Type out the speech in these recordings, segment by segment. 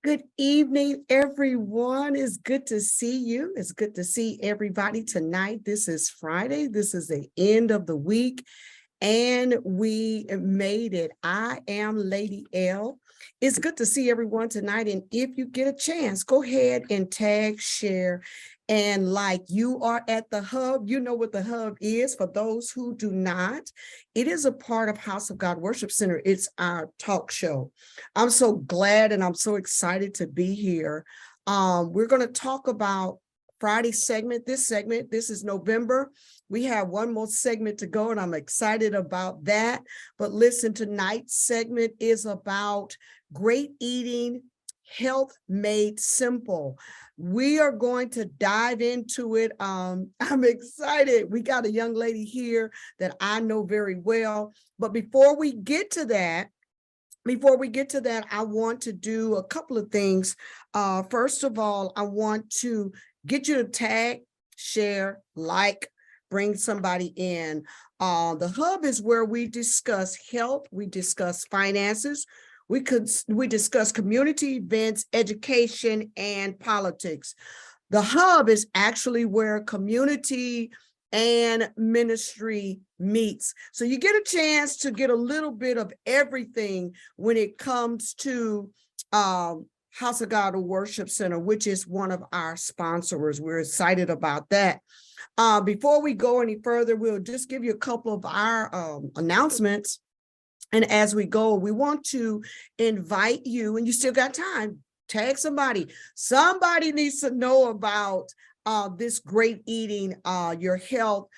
Good evening, everyone. It's good to see you. It's good to see everybody tonight. This is Friday. This is the end of the week, and we made it. I am Lady L. It's good to see everyone tonight. And if you get a chance, go ahead and tag, share, and like. You are at the Hub. You know what the Hub is. For those who do not, it is a part of House of God Worship Center. It's our talk show. I'm so glad and I'm so excited to be here. We're going to talk about Friday segment. This is November. We have one more segment to go, and I'm excited about that. But listen, tonight's segment is about great eating, health made simple. We are going to dive into it. I'm excited. We got a young lady here that I know very well. But before we get to that, I want to do a couple of things. First of all, I want to get you to tag, share, like, bring somebody in. The Hub is where we discuss health, we discuss finances, we discuss community events, education, and politics. The Hub is actually where community and ministry meets. So you get a chance to get a little bit of everything when it comes to House of God Worship Center, which is one of our sponsors. We're excited about that. Before we go any further, we'll just give you a couple of our announcements. And as we go, we want to invite you, and you still got time, tag somebody. Somebody needs to know about this great eating, your health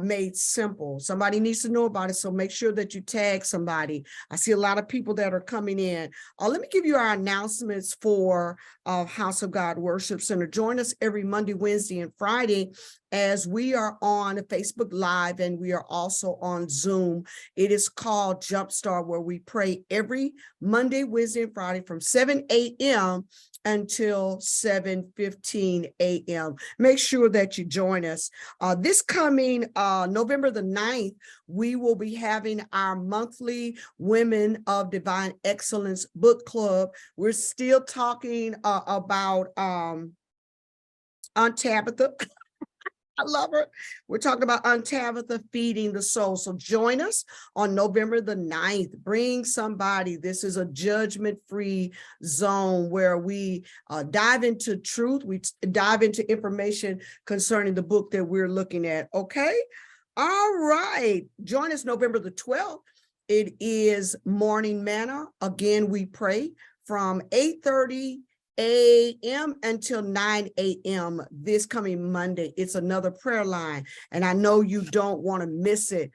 made simple. Somebody needs to know about it, so make sure that you tag somebody. I see a lot of people that are coming in. Let me give you our announcements for House of God Worship Center. Join us every Monday, Wednesday, and Friday as we are on Facebook Live, and we are also on Zoom. It is called Jumpstart, where we pray every Monday, Wednesday, and Friday from 7 a.m. until 7:15 a.m. Make sure that you join us. This coming November the 9th, we will be having our monthly Women of Divine Excellence book club. We're still talking about Aunt Tabitha. I love her. We're talking about Aunt Tabitha feeding the soul. So join us on November the 9th. Bring somebody. This is a judgment-free zone where we dive into truth. We dive into information concerning the book that we're looking at. Okay? All right. Join us November the 12th. It is Morning Manna. Again, we pray from 8:30 a.m. until 9 a.m. this coming Monday. It's another prayer line, and I know you don't want to miss it.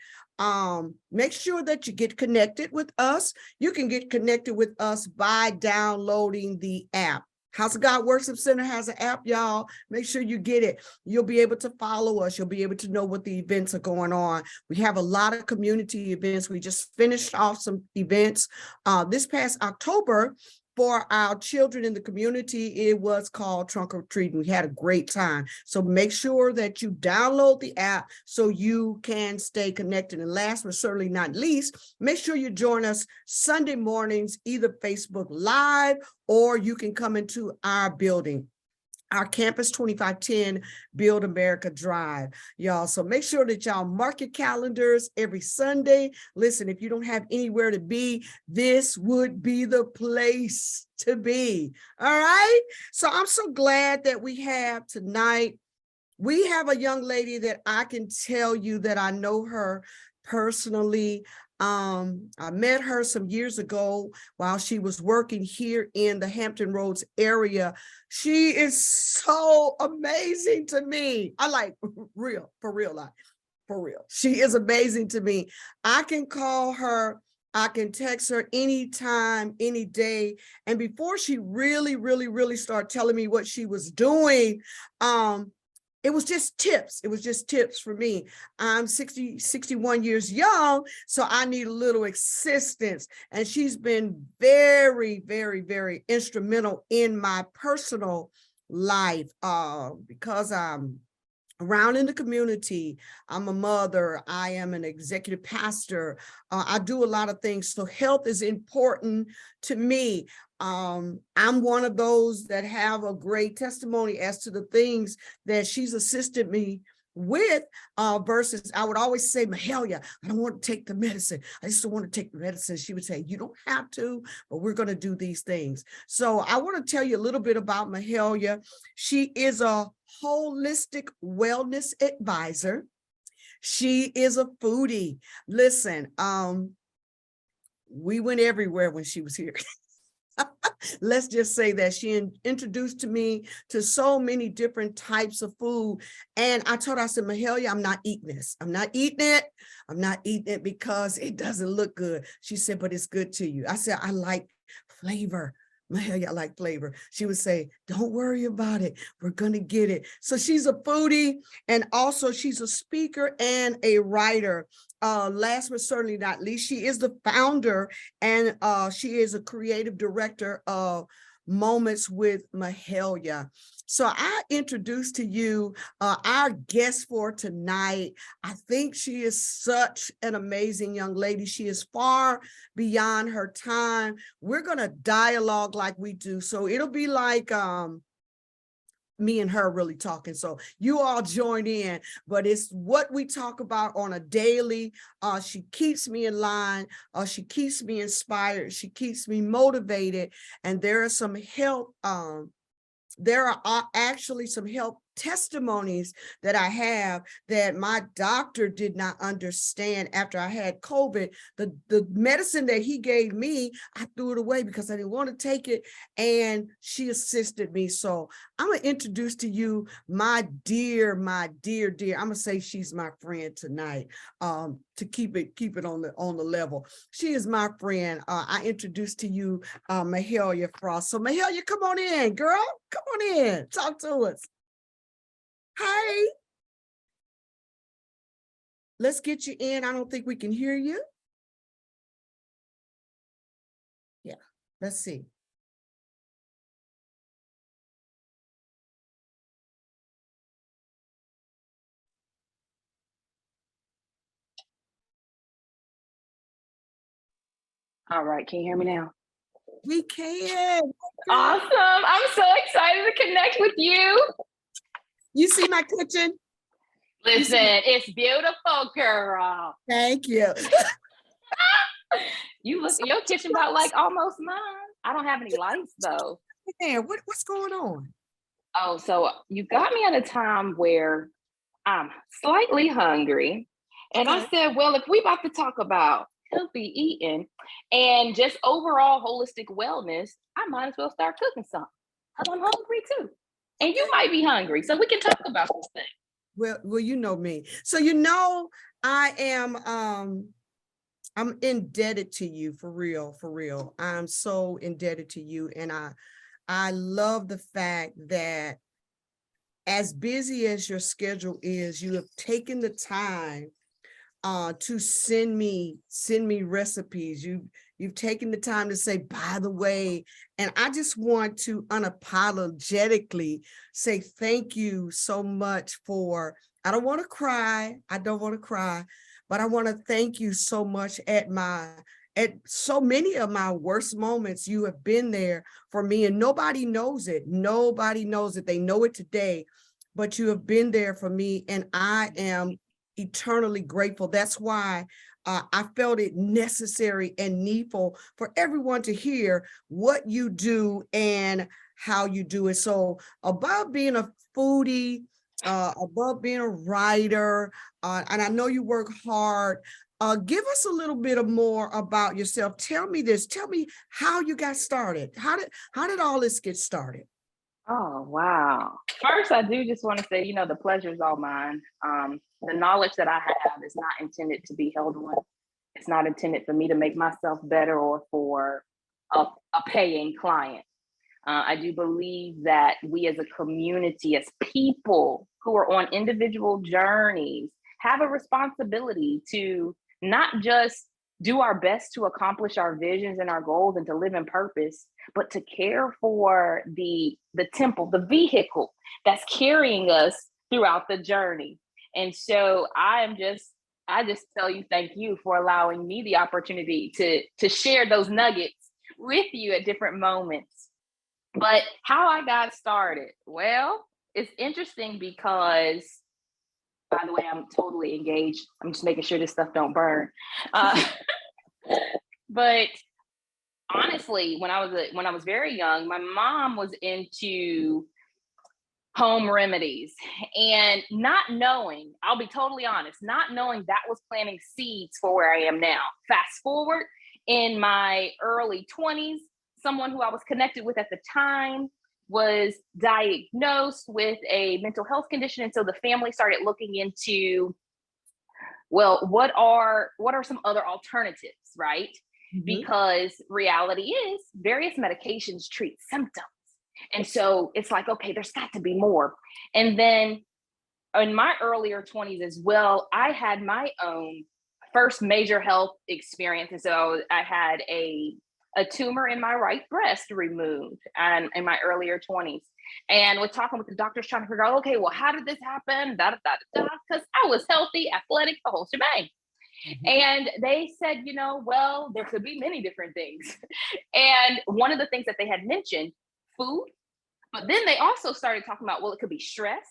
Make sure that you get connected with us. You can get connected with us by downloading the app. House of God Worship Center has an app, y'all. Make sure you get it. You'll be able to follow us. You'll be able to know what the events are going on. We have a lot of community events. We just finished off some events this past October. For our children in the community, it was called Trunk or Treating. We had a great time. So make sure that you download the app so you can stay connected. And last but certainly not least, make sure you join us Sunday mornings, either Facebook Live or you can come into our building. Our campus 2510 Build America Drive, y'all. So make sure that y'all mark your calendars every Sunday. Listen, if you don't have anywhere to be, this would be the place to be. All right. So I'm so glad that we have tonight. We have a young lady that I can tell you that I know her personally. I met her some years ago while she was working here in the Hampton Roads area. She is so amazing to me. I like real, for real. She is amazing to me. I can call her, I can text her anytime, any day. And before she really started telling me what she was doing, it was just tips. It was just tips for me. I'm 61 years young, so I need a little assistance. And she's been very instrumental in my personal life because I'm around in the community. I'm a mother. I am an executive pastor. I do a lot of things. So health is important to me. I'm one of those that have a great testimony as to the things that she's assisted me with, versus I would always say, Mahalia, I don't want to take the medicine. I just don't want to take the medicine. She would say, you don't have to, but we're going to do these things. So I want to tell you a little bit about Mahalia. She is a holistic wellness advisor. She is a foodie. Listen, we went everywhere when she was here. Let's just say that she introduced to me to so many different types of food. And I told her, I said, Mahalia, I'm not eating this. I'm not eating it. I'm not eating it because it doesn't look good. She said, but it's good to you. I said, I like flavor. Mahalia, I like flavor. She would say, don't worry about it. We're going to get it. So she's a foodie, and also she's a speaker and a writer. Last but certainly not least, she is the founder and she is a creative director of Moments with Mahalia. So I introduce to you our guest for tonight. I think she is such an amazing young lady. She is far beyond her time. We're going to dialogue like we do. So it'll be like me and her really talking. So you all join in, but it's what we talk about on a daily. She keeps me in line. She keeps me inspired. She keeps me motivated. And there are some help. There are actually some help testimonies that I have that my doctor did not understand after I had COVID. The medicine that he gave me, I threw it away because I didn't want to take it, and she assisted me. So I'm gonna introduce to you my dear, I'm gonna say she's my friend tonight, to keep it on the level. She is my friend. I introduce to you Mahalia Frost. So Mahalia, come on in, girl. Come on in. Talk to us. Hey, let's get you in. I don't think we can hear you. Yeah, let's see. All right, can you hear me now? We can. Awesome. I'm so excited to connect with you. You see my kitchen? Listen, it's beautiful, girl. Thank you. You look, your kitchen about like almost mine. I don't have any lights though. Man, what's going on? Oh, so you got me at a time where I'm slightly hungry. And I said, well, if we about to talk about healthy eating and just overall holistic wellness, I might as well start cooking something because I'm hungry too. And you might be hungry, so we can talk about this thing. Well, you know me. So I am I'm indebted to you for real. I'm so indebted to you. And I love the fact that as busy as your schedule is, you have taken the time to send me recipes. You've taken the time to say, by the way, and I just want to unapologetically say thank you so much for, I don't want to cry, but I want to thank you so much at so many of my worst moments. You have been there for me, and nobody knows it. Nobody knows it. They know it today, but you have been there for me, and I am eternally grateful. That's why I felt it necessary and needful for everyone to hear what you do and how you do it. So above being a foodie, above being a writer, and I know you work hard, give us a little bit more about yourself. Tell me how you got started. How did all this get started? Oh, wow. First, I do just want to say, the pleasure is all mine. The knowledge that I have is not intended to be held on. It's not intended for me to make myself better or for a paying client. I do believe that we as a community, as people who are on individual journeys, have a responsibility to not just do our best to accomplish our visions and our goals and to live in purpose, but to care for the temple, the vehicle that's carrying us throughout the journey. And so I just tell you, thank you for allowing me the opportunity to share those nuggets with you at different moments. But how I got started, well, it's interesting because, by the way, I'm totally engaged. I'm just making sure this stuff don't burn. Uh, but honestly, when I was very young, my mom was into home remedies, and not knowing, I'll be totally honest, not knowing that was planting seeds for where I am now. Fast forward in my early 20s, someone who I was connected with at the time was diagnosed with a mental health condition. And so the family started looking into, well, what are some other alternatives, right? Because reality is various medications treat symptoms. And so it's like, okay, there's got to be more. And then in my earlier 20s as well, I had my own first major health experience. And so I had a tumor in my right breast removed and in my earlier 20s. And we're talking with the doctors trying to figure out, okay, well, how did this happen? Because I was healthy, athletic, the whole shebang. And they said, well, there could be many different things. And one of the things that they had mentioned, food, but then they also started talking about, well, it could be stress.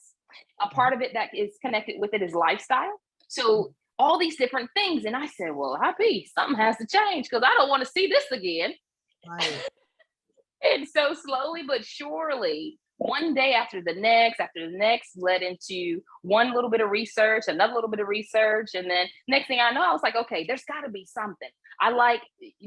A part of it that is connected with it is lifestyle. So all these different things. And I said, well, something has to change because I don't want to see this again. Right. And so slowly but surely, one day after the next led into one little bit of research, another little bit of research. And then next thing I know, I was like, okay, there's got to be something.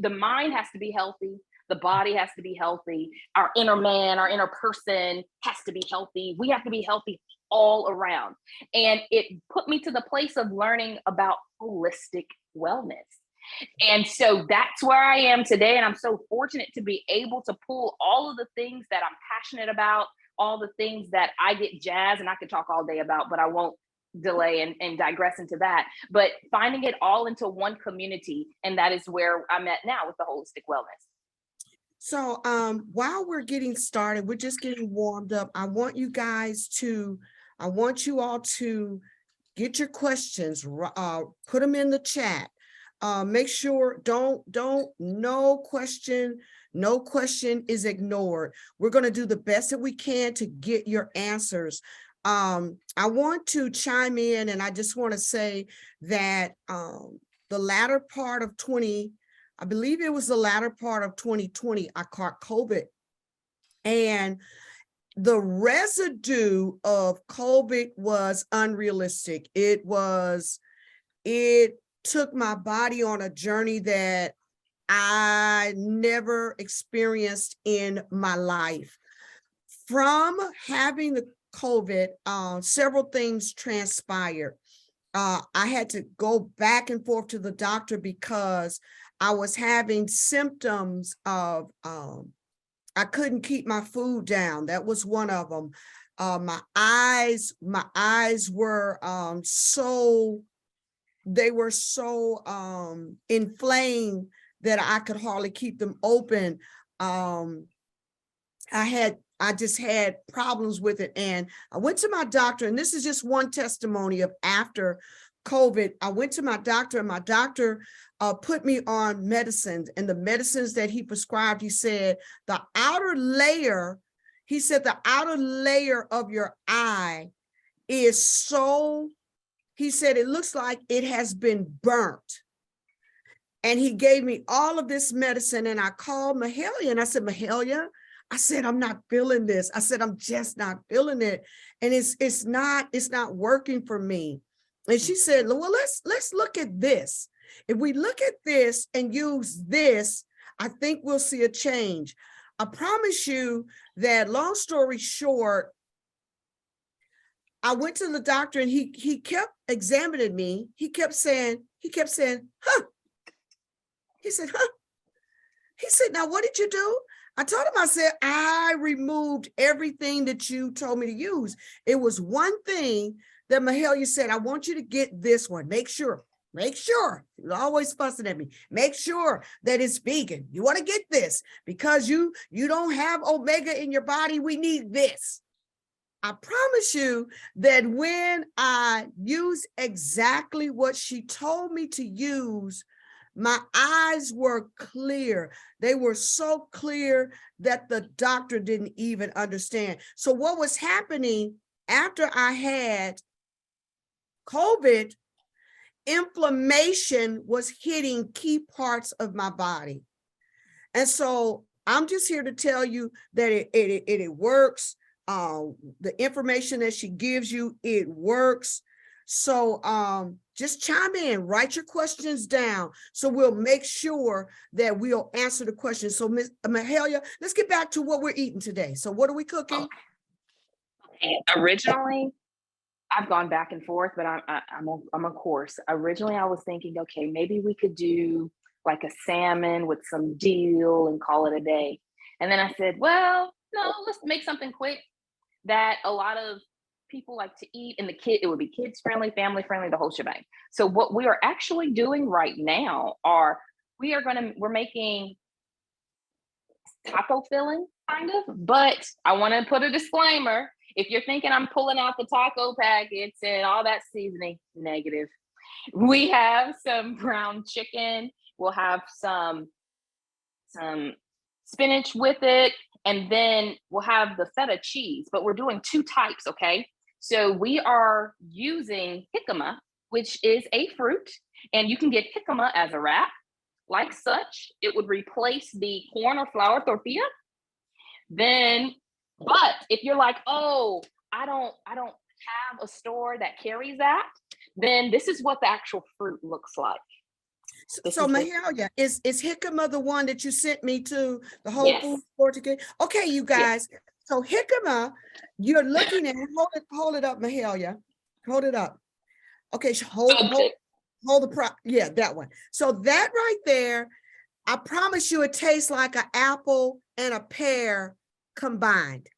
The mind has to be healthy. The body has to be healthy. Our inner man, our inner person has to be healthy. We have to be healthy all around. And it put me to the place of learning about holistic wellness. And so that's where I am today. And I'm so fortunate to be able to pull all of the things that I'm passionate about, all the things that I get jazzed, and I could talk all day about, but I won't delay and digress into that. But finding it all into one community. And that is where I'm at now with the holistic wellness. So while we're getting started, we're just getting warmed up. I want you all to get your questions, put them in the chat. Make sure no question is ignored. We're going to do the best that we can to get your answers. I want to chime in, and I just want to say that the latter part of I believe it was the latter part of 2020, I caught COVID. And the residue of COVID was unrealistic. It took my body on a journey that I never experienced in my life. From having the COVID, several things transpired. I had to go back and forth to the doctor because I was having symptoms of, I couldn't keep my food down. That was one of them. My eyes were they were so inflamed that I could hardly keep them open. I just had problems with it. And I went to my doctor, and this is just one testimony of after COVID. I went to my doctor, and my doctor put me on medicines, and the medicines that he prescribed, he said, the outer layer of your eye is so, he said, it looks like it has been burnt. And he gave me all of this medicine, and I called Mahalia, and I said, Mahalia, I said, I'm not feeling this. I said, I'm just not feeling it. And it's not working for me. And she said, well, let's look at this. If we look at this and use this, I think we'll see a change. I promise you that, long story short, I went to the doctor, and he kept examining me. He kept saying, huh? He said, huh? He said, now what did you do? I told him, I said, I removed everything that you told me to use. It was one thing that Mahalia said, I want you to get this one. Make sure, you're always fussing at me. Make sure that it's vegan. You want to get this because you don't have omega in your body. We need this. I promise you that when I use exactly what she told me to use, My eyes were clear. They were so clear that the doctor didn't even understand. So what was happening after I had COVID, inflammation was hitting key parts of my body. And so I'm just here to tell you that it works. The information that she gives you, it works. So just chime in, write your questions down. So we'll make sure that we'll answer the questions. So Ms. Mahalia, let's get back to what we're eating today. So what are we cooking? Originally, I've gone back and forth, but I'm a course. Originally, I was thinking, okay, maybe we could do like a salmon with some dill and call it a day. And then I said, well, no, let's make something quick that a lot of people like to eat, and it would be kids friendly, family friendly, the whole shebang. So what we are actually doing right now we're making taco filling, kind of, but I want to put a disclaimer. If you're thinking I'm pulling out the taco packets and all that seasoning, negative. We have some ground chicken. We'll have some spinach with it, and then we'll have the feta cheese, but we're doing 2 types, okay? So we are using jicama, which is a fruit, and you can get jicama as a wrap, like such. It would replace the corn or flour tortilla. Then, but if you're like, oh, I don't have a store that carries that, then this is what the actual fruit looks like. So Mahalia, is jicama the one that you sent me to the Whole Foods store to get? Okay, you guys. Yes. So jicama, you're looking at, hold it up, Mahalia. Hold it up. Okay, hold the yeah, that one. So that right there, I promise you it tastes like an apple and a pear combined.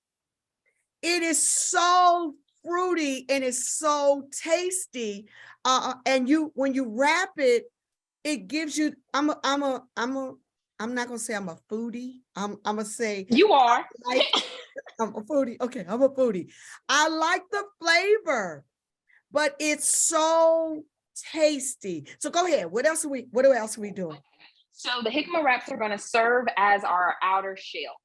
It is so fruity and it's so tasty. And when you wrap it, it gives you, I'm not gonna say I'm a foodie. I'm gonna say you are. I'm a foodie. Okay, I'm a foodie. I like the flavor, but it's so tasty. So go ahead. What else are we doing? So the jicama wraps are going to serve as our outer shell.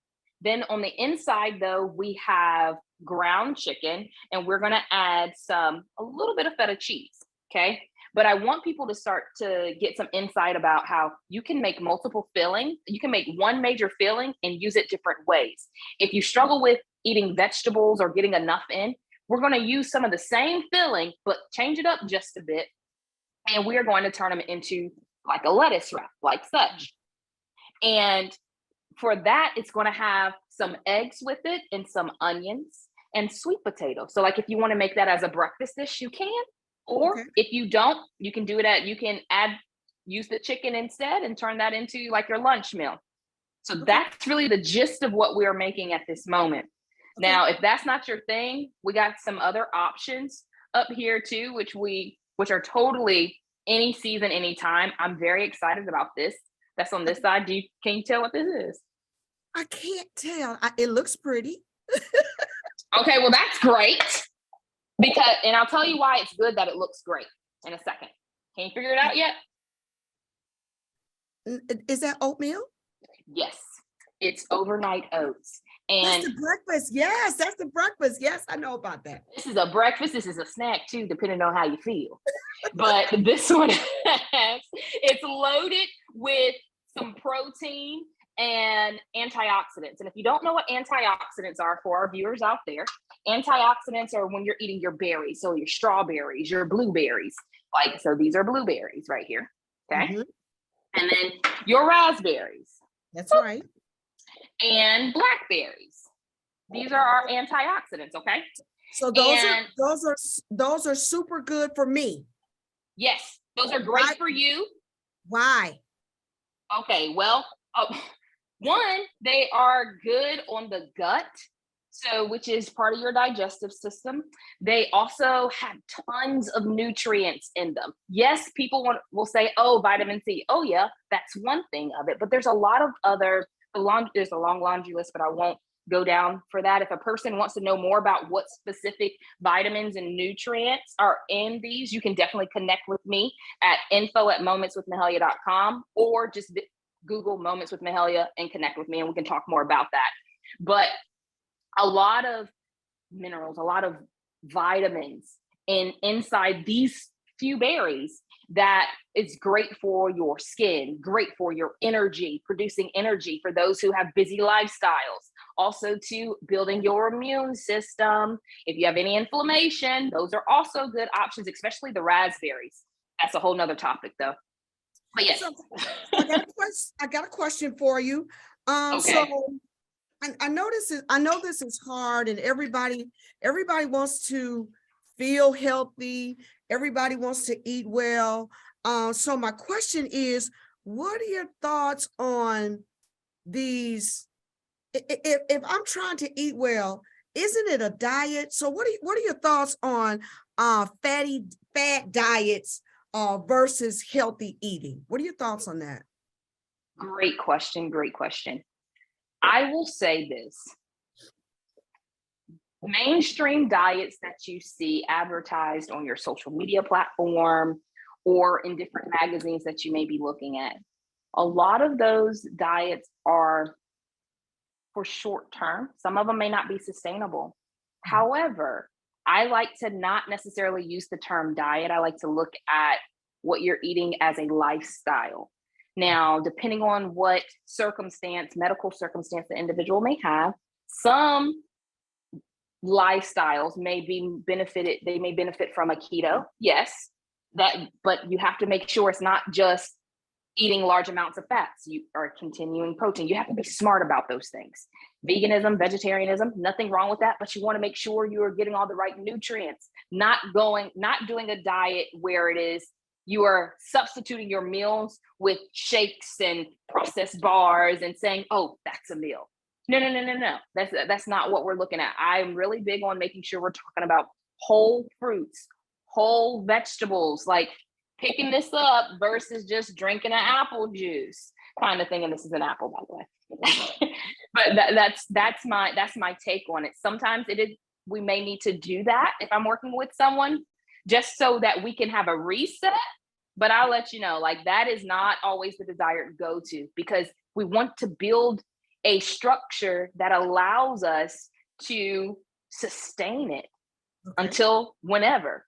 Then on the inside, though, we have ground chicken, and we're going to add a little bit of feta cheese. Okay. But I want people to start to get some insight about how you can make multiple fillings. You can make one major filling and use it different ways. If you struggle with eating vegetables or getting enough in, we're going to use some of the same filling, but change it up just a bit. And we are going to turn them into like a lettuce wrap, like such. And for that, it's going to have some eggs with it and some onions and sweet potato. So like if you want to make that as a breakfast dish, you can. Or if you don't, you can use the chicken instead and turn that into like your lunch meal. So that's really the gist of what we are making at this moment. Now, if that's not your thing, we got some other options up here too, which are totally any season, anytime. I'm very excited about this. That's on this side. Can you tell what this is? I can't tell. It looks pretty. Okay, well, that's great. And I'll tell you why it's good that it looks great in a second. Can you figure it out yet? Is that oatmeal? Yes, it's overnight oats. And that's the breakfast. Yes, that's the breakfast. Yes, I know about that. This is a breakfast. This is a snack too, depending on how you feel. But this one, it's loaded with some protein and antioxidants. And if you don't know what antioxidants are, for our viewers out there, antioxidants are when you're eating your berries. So your strawberries, your blueberries. So these are blueberries right here. Okay. Mm-hmm. And then your raspberries. That's right. And blackberries. These are our antioxidants. Okay. So those are super good for me. Yes, those are great for you. Why? Okay, well, one, they are good on the gut, which is part of your digestive system. They also have tons of nutrients in them. Yes, people will say, oh, vitamin C. Oh, yeah, that's one thing of it. But there's a lot of other, there's a long laundry list, but I won't go down for that. If a person wants to know more about what specific vitamins and nutrients are in these, you can definitely connect with me at info@momentswithmahalia.com, or just Google Moments with Mahalia and connect with me, and we can talk more about that. But a lot of minerals, a lot of vitamins inside these few berries that is great for your skin, great for your energy, producing energy for those who have busy lifestyles, also to building your immune system. If you have any inflammation, those are also good options, especially the raspberries. That's a whole nother topic though. But yes. So I got a question for you. Okay. So I know this is hard, and everybody wants to feel healthy. Everybody wants to eat well. So my question is, what are your thoughts on these? If I'm trying to eat well, isn't it a diet? So what are your thoughts on fat diets versus healthy eating? What are your thoughts on that? Great question. Great question. I will say this. Mainstream diets that you see advertised on your social media platform or in different magazines that you may be looking at, a lot of those diets are for short term. Some of them may not be sustainable. However, I like to not necessarily use the term diet. I like to look at what you're eating as a lifestyle. Now, depending on what medical circumstance the individual may have, some lifestyles may benefit from a keto. Yes, but you have to make sure it's not just eating large amounts of fats. You are continuing protein. You have to be smart about those things. Veganism, vegetarianism, nothing wrong with that, but you want to make sure you are getting all the right nutrients, not doing a diet where it is you are substituting your meals with shakes and processed bars and saying, oh, that's a meal. No. That's not what we're looking at. I'm really big on making sure we're talking about whole fruits, whole vegetables, like picking this up versus just drinking an apple juice kind of thing. And this is an apple, by the way. But that's my take on it. Sometimes we may need to do that if I'm working with someone, just so that we can have a reset. But I'll let you know, like, that is not always the desired go-to, because we want to build a structure that allows us to sustain it until whenever.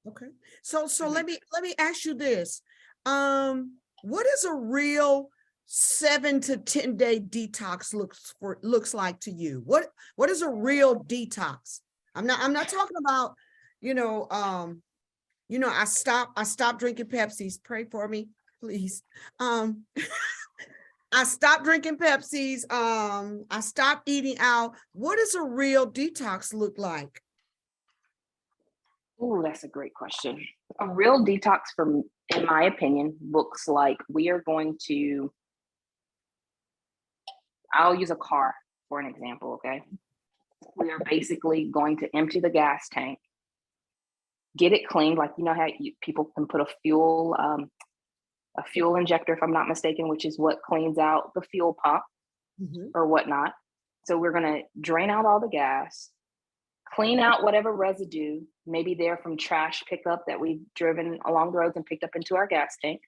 Okay. So let me ask you this. What is a real 7 to 10 day detox looks like to you? What is a real detox? I'm not talking about, I stopped drinking Pepsis. Pray for me, please. I stopped drinking Pepsis. I stopped eating out. What does a real detox look like? Oh, that's a great question. A real detox, in my opinion, looks like I'll use a car for an example, okay? We are basically going to empty the gas tank, get it cleaned, like, how people can put a fuel injector, if I'm not mistaken, which is what cleans out the fuel pump or whatnot. So we're going to drain out all the gas, clean out whatever residue may be there from trash pickup that we've driven along the roads and picked up into our gas tank.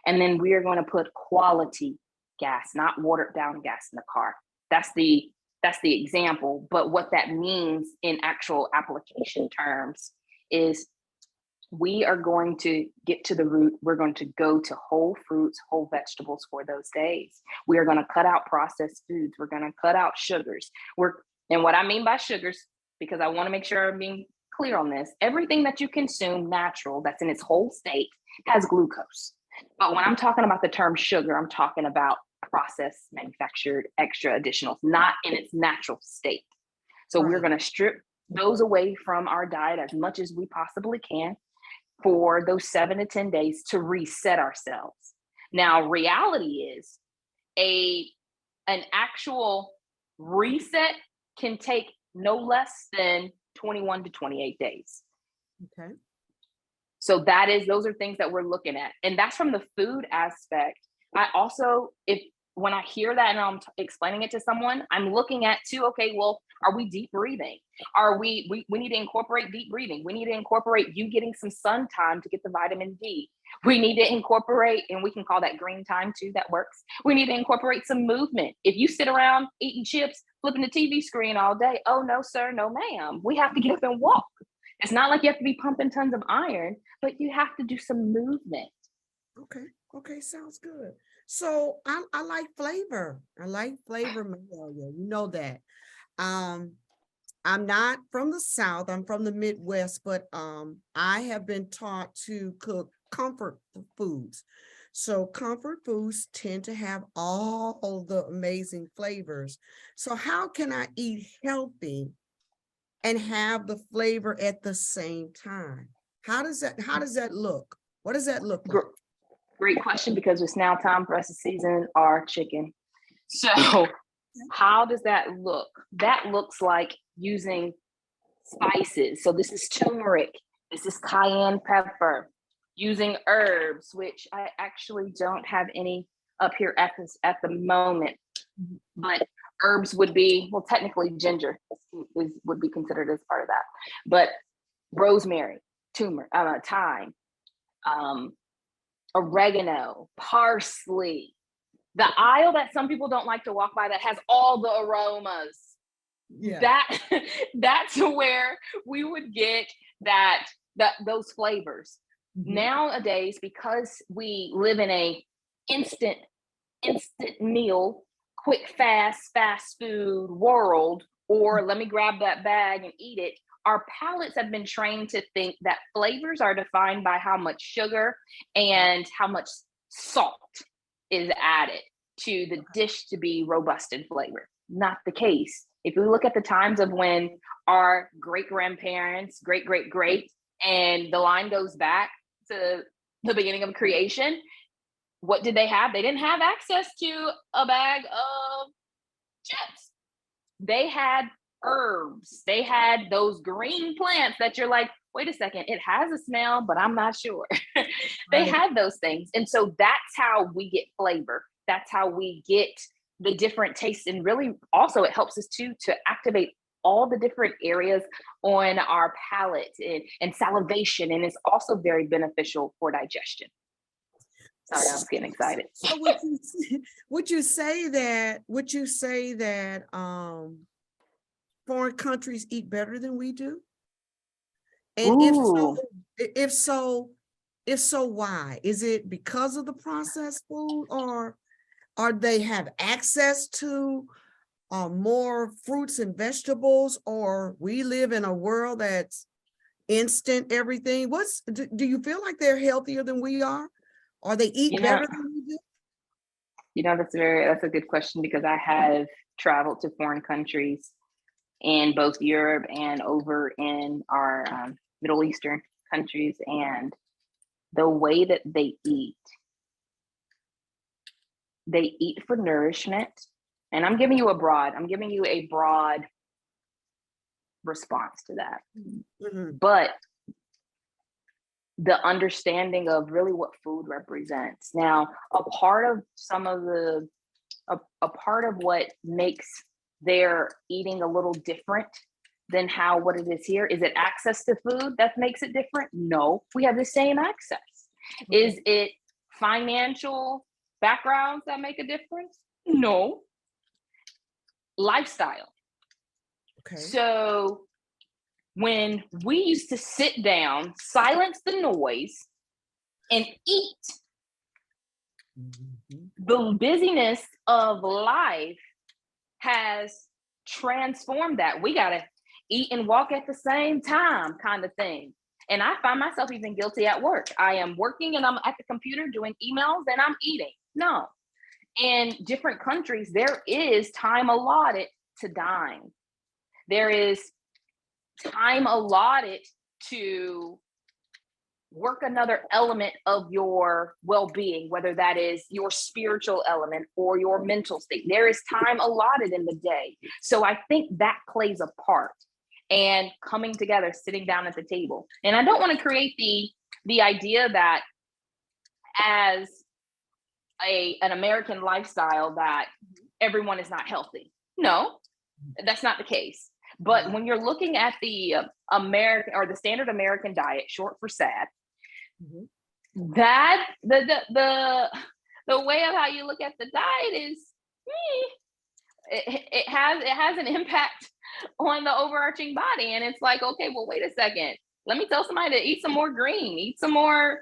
And then we are going to put quality gas, not watered down gas, in the car. That's the example. But what that means in actual application terms is we are going to get to the root. We're going to go to whole fruits, whole vegetables for those days. We are going to cut out processed foods. We're going to cut out sugars. And what I mean by sugars, because I want to make sure I'm being clear on this, everything that you consume natural, that's in its whole state, has glucose. But when I'm talking about the term sugar, I'm talking about processed, manufactured, extra additionals, not in its natural state. So we're going to strip those away from our diet as much as we possibly can for those 7 to 10 days to reset ourselves. Now, reality is an actual reset can take no less than 21 to 28 days. Okay. So those are things that we're looking at. And that's from the food aspect. I also, if when I hear that and I'm explaining it to someone, I'm looking at too, okay, well, are we deep breathing? Are we need to incorporate deep breathing. We need to incorporate you getting some sun time to get the vitamin D. We need to incorporate, and we can call that green time too, that works. We need to incorporate some movement. If you sit around eating chips, flipping the TV screen all day, oh no, sir, no ma'am. We have to get up and walk. It's not like you have to be pumping tons of iron, but you have to do some movement. Okay. Okay. Sounds good. So I like flavor. I like flavor, Mahalia. You know that. Um, I'm not from the South. I'm from the Midwest, but I have been taught to cook comfort foods. So comfort foods tend to have all the amazing flavors. So how can I eat healthy and have the flavor at the same time? How does that look? What does that look like? Great question, because it's now time for us to season our chicken. So how does that look? That looks like using spices. So this is turmeric, this is cayenne pepper, using herbs, which I actually don't have any up here at the moment, but herbs would be, well, technically ginger would be considered as part of that, but rosemary, turmeric, thyme, oregano, parsley, the aisle that some people don't like to walk by that has all the aromas. Yeah. That's where we would get those flavors. Mm-hmm. Nowadays, because we live in a instant meal, quick, fast food world, or let me grab that bag and eat it, our palates have been trained to think that flavors are defined by how much sugar and how much salt is added to the dish to be robust in flavor. Not the case. If we look at the times of when our great-grandparents, great, and the line goes back to the beginning of creation, what did they have? They didn't have access to a bag of chips. They had herbs. They had those green plants that you're like, wait a second, it has a smell, but I'm not sure. They had those things. And so that's how we get flavor. That's how we get the different tastes. And really also it helps us to activate all the different areas on our palate and salivation. And it's also very beneficial for digestion. Sorry, I was getting excited. So would you say that foreign countries eat better than we do? And if so, why? Is it because of the processed food, or they have access to more fruits and vegetables, or we live in a world that's instant everything? Do you feel like they're healthier than we are? Or they eat better than we do? That's a good question, because I have traveled to foreign countries in both Europe and over in our Middle Eastern countries, and the way that they eat for nourishment. And I'm giving you a broad response to that. Mm-hmm. But the understanding of really what food represents. Now, a part of what makes their eating a little different than what it is here. Is it access to food that makes it different? No, we have the same access. Mm-hmm. Is it financial backgrounds that make a difference? No. Lifestyle. Okay. So when we used to sit down, silence the noise, and eat, mm-hmm. the busyness of life has transformed that. We got to eat and walk at the same time, kind of thing. And I find myself even guilty at work. I am working and I'm at the computer doing emails and I'm eating. No. In different countries, there is time allotted to dine. There is time allotted to work another element of your well-being, whether that is your spiritual element or your mental state. There is time allotted in the day. So I think that plays a part, and coming together, sitting down at the table. And I don't want to create the idea that as an American lifestyle that everyone is not healthy. No, that's not the case. But when you're looking at the American or the standard American diet, short for SAD, that the way of how you look at the diet is it has an impact on the overarching body. And it's like, okay, well, wait a second. Let me tell somebody to eat some more green, eat some more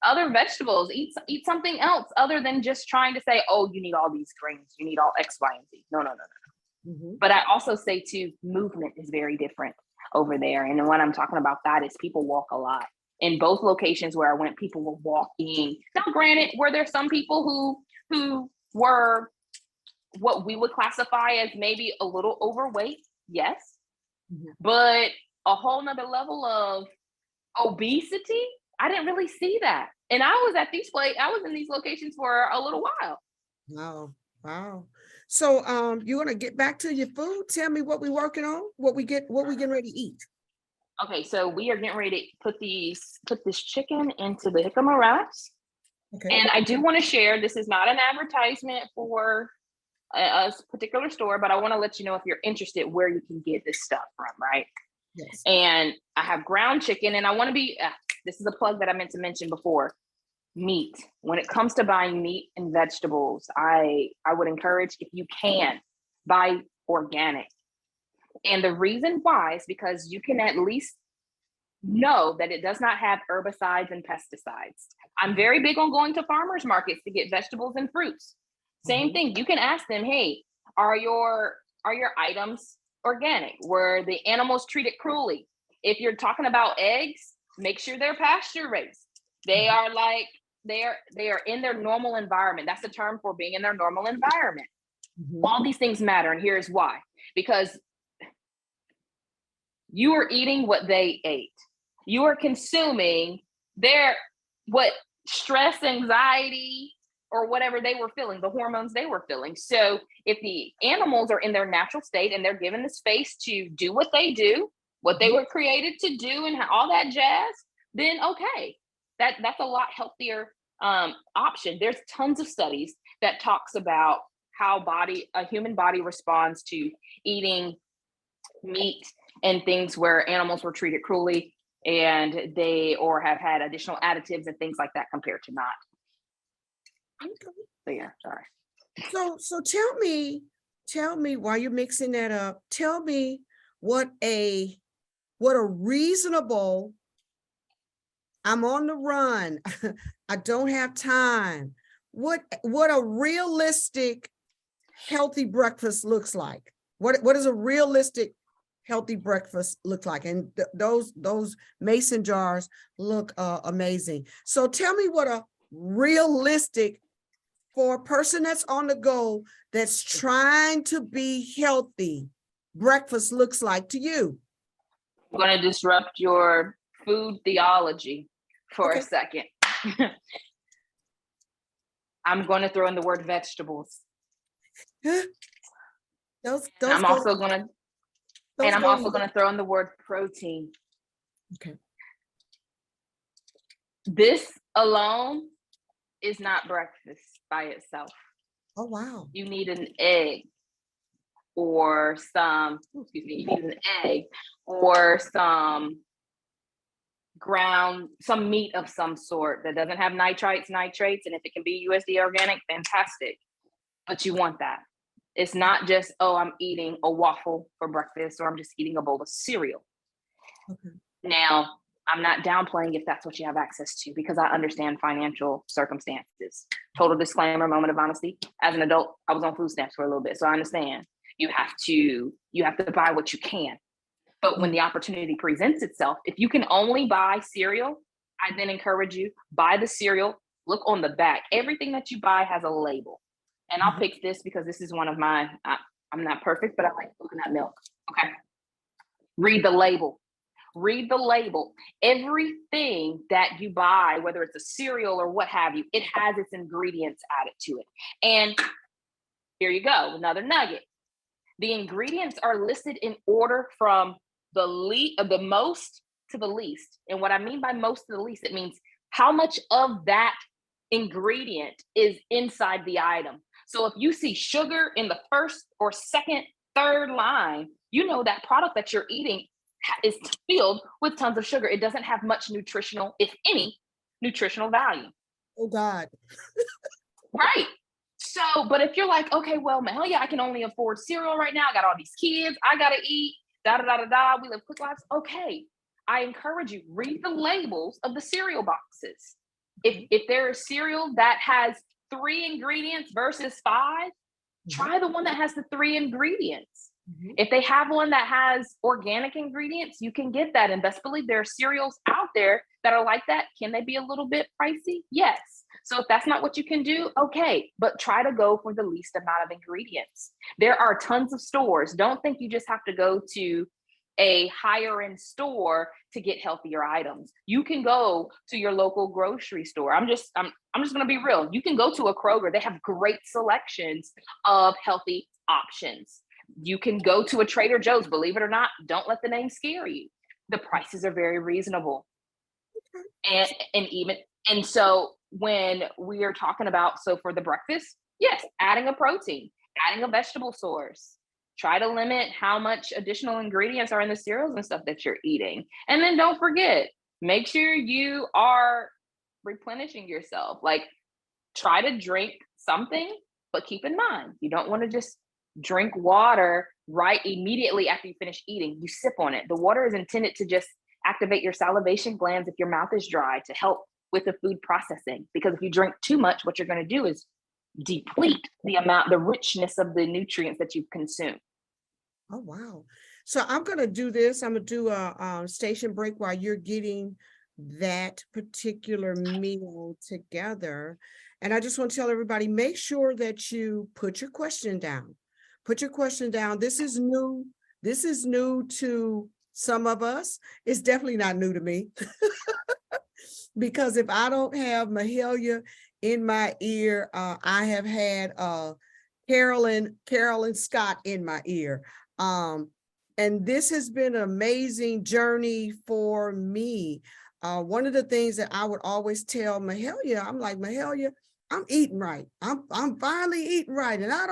other vegetables, eat something else other than just trying to say, oh, you need all these greens, you need all X, Y, and Z. No. But I also say too, movement is very different over there. And when I'm talking about that is people walk a lot. In both locations where I went, people were walking. Now, granted, were there some people who were what we would classify as maybe a little overweight? Yes. But a whole nother level of obesity, I didn't really see that. And I was in these locations for a little while. Wow. So you're gonna get back to your food. Tell me what we're working on, what we getting ready to eat. Okay, so we are getting ready to put this chicken into the jicama wraps. Okay. And I do want to share, this is not an advertisement for a particular store, but I want to let you know if you're interested where you can get this stuff from, right? Yes. And I have ground chicken, and I want to be, this is a plug that I meant to mention before, meat. When it comes to buying meat and vegetables, I would encourage, if you can, buy organic. And the reason why is because you can at least know that it does not have herbicides and pesticides. I'm very big on going to farmers markets to get vegetables and fruits. Same thing. You can ask them, hey, are your items organic? Were the animals treated cruelly? If you're talking about eggs, make sure they're pasture raised. They are they are in their normal environment. That's the term for being in their normal environment. All these things matter, and here's why. Because you are eating what they ate. You are consuming what stress, anxiety, or whatever they were feeling, the hormones they were feeling. So if the animals are in their natural state and they're given the space to do what they do, what they were created to do, and all that jazz, then okay, that's a lot healthier option. There's tons of studies that talks about how a human body responds to eating meat and things where animals were treated cruelly and or have had additional additives and things like that compared to not. Okay. So yeah, sorry. So tell me while you're mixing that up, tell me what a reasonable, I'm on the run, I don't have time, what a realistic healthy breakfast looks like. What does a realistic healthy breakfast look like? And those mason jars look amazing. So tell me what a realistic, for a person that's on the go, that's trying to be healthy, breakfast looks like to you. I'm going to disrupt your food theology for a second. I'm going to throw in the word vegetables. I'm also going to throw in the word protein. Okay. This alone is not breakfast by itself. Oh, wow. You need an egg or you need an egg or some meat of some sort that doesn't have nitrates, and if it can be USDA organic, fantastic. But you want that. It's not just, oh, I'm eating a waffle for breakfast or I'm just eating a bowl of cereal. Okay. Now, I'm not downplaying if that's what you have access to, because I understand financial circumstances. Total disclaimer, moment of honesty. As an adult, I was on food stamps for a little bit, so I understand. You have to buy what you can. But when the opportunity presents itself, if you can only buy cereal, I then encourage you, buy the cereal, look on the back. Everything that you buy has a label. And I'll pick this because this is one of mine. I'm not perfect, but I like coconut milk. Okay. Read the label. Read the label. Everything that you buy, whether it's a cereal or what have you, it has its ingredients added to it. And here you go, another nugget. The ingredients are listed in order from the most to the least. And what I mean by most to the least, it means how much of that ingredient is inside the item. So if you see sugar in the first or second, third line, you know that product that you're eating is filled with tons of sugar. It doesn't have much nutritional, if any, nutritional value. Oh God. Right. So, but if you're like, okay, well, hell yeah, I can only afford cereal right now. I got all these kids. I got to eat. Da da da da da. We live quick lives. Okay. I encourage you, read the labels of the cereal boxes. If there is cereal that has 3 ingredients versus 5, try the one that has the 3 ingredients. If they have one that has organic ingredients, you can get that. And best believe there are cereals out there that are like that. Can they be a little bit pricey? Yes. So if that's not what you can do, okay, but try to go for the least amount of ingredients. There are tons of stores. Don't think you just have to go to a higher end store to get healthier items. You can go to your local grocery store. I'm just going to be real. You can go to a Kroger. They have great selections of healthy options. You can go to a Trader Joe's. Believe it or not, don't let the name scare you. The prices are very reasonable. And so when we are talking about, so for the breakfast, yes, adding a protein, adding a vegetable source. Try to limit how much additional ingredients are in the cereals and stuff that you're eating. And then don't forget, make sure you are replenishing yourself. Like, try to drink something, but keep in mind, you don't want to just drink water right immediately after you finish eating. You sip on it. The water is intended to just activate your salivation glands if your mouth is dry, to help with the food processing. Because if you drink too much, what you're going to do is deplete the richness of the nutrients that you've consumed. Oh, wow. So I'm going to do this. I'm going to do a station break while you're getting that particular meal together. And I just want to tell everybody, make sure that you put your question down. Put your question down. This is new. This is new to some of us. It's definitely not new to me. Because if I don't have Mahalia in my ear, I have had Carolyn Scott in my ear. And this has been an amazing journey for me. One of the things that I would always tell Mahalia, I'm like, Mahalia, I'm eating right. I'm finally eating right. And I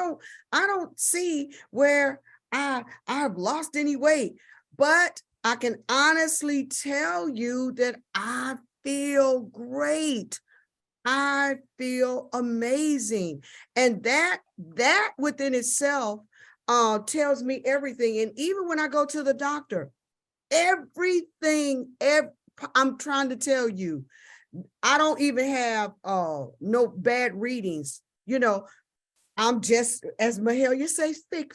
don't see where I've lost any weight, but I can honestly tell you that I feel great. I feel amazing. And that within itself tells me everything. And even when I go to the doctor, I'm trying to tell you, I don't even have no bad readings. You know, I'm just, as Mahalia says, thick,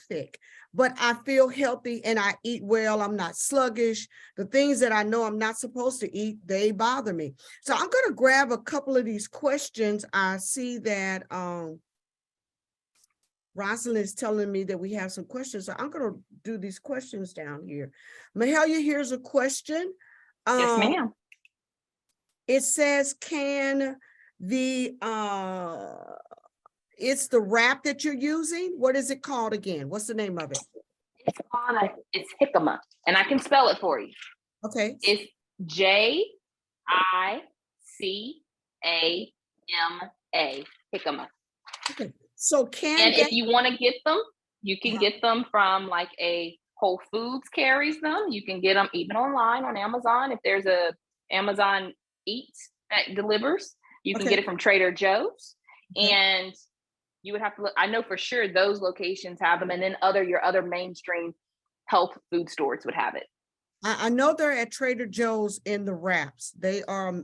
but I feel healthy and I eat well. I'm not sluggish. The things that I know I'm not supposed to eat, they bother me. So I'm going to grab a couple of these questions. I see that Rosalind is telling me that we have some questions. So I'm going to do these questions down here. Mahalia, here's a question. Yes, ma'am. It says, can the it's the wrap that you're using. What is it called again? What's the name of it? It's jicama, and I can spell it for you. Okay. It's Jicama, jicama. Okay. So if you want to get them, you can get them from like a Whole Foods carries them. You can get them even online on Amazon. If there's a Amazon Eats that delivers, you can get it from Trader Joe's. And you would have to look. I know for sure those locations have them, and then your other mainstream health food stores would have it. I know they're at Trader Joe's in the wraps. They oh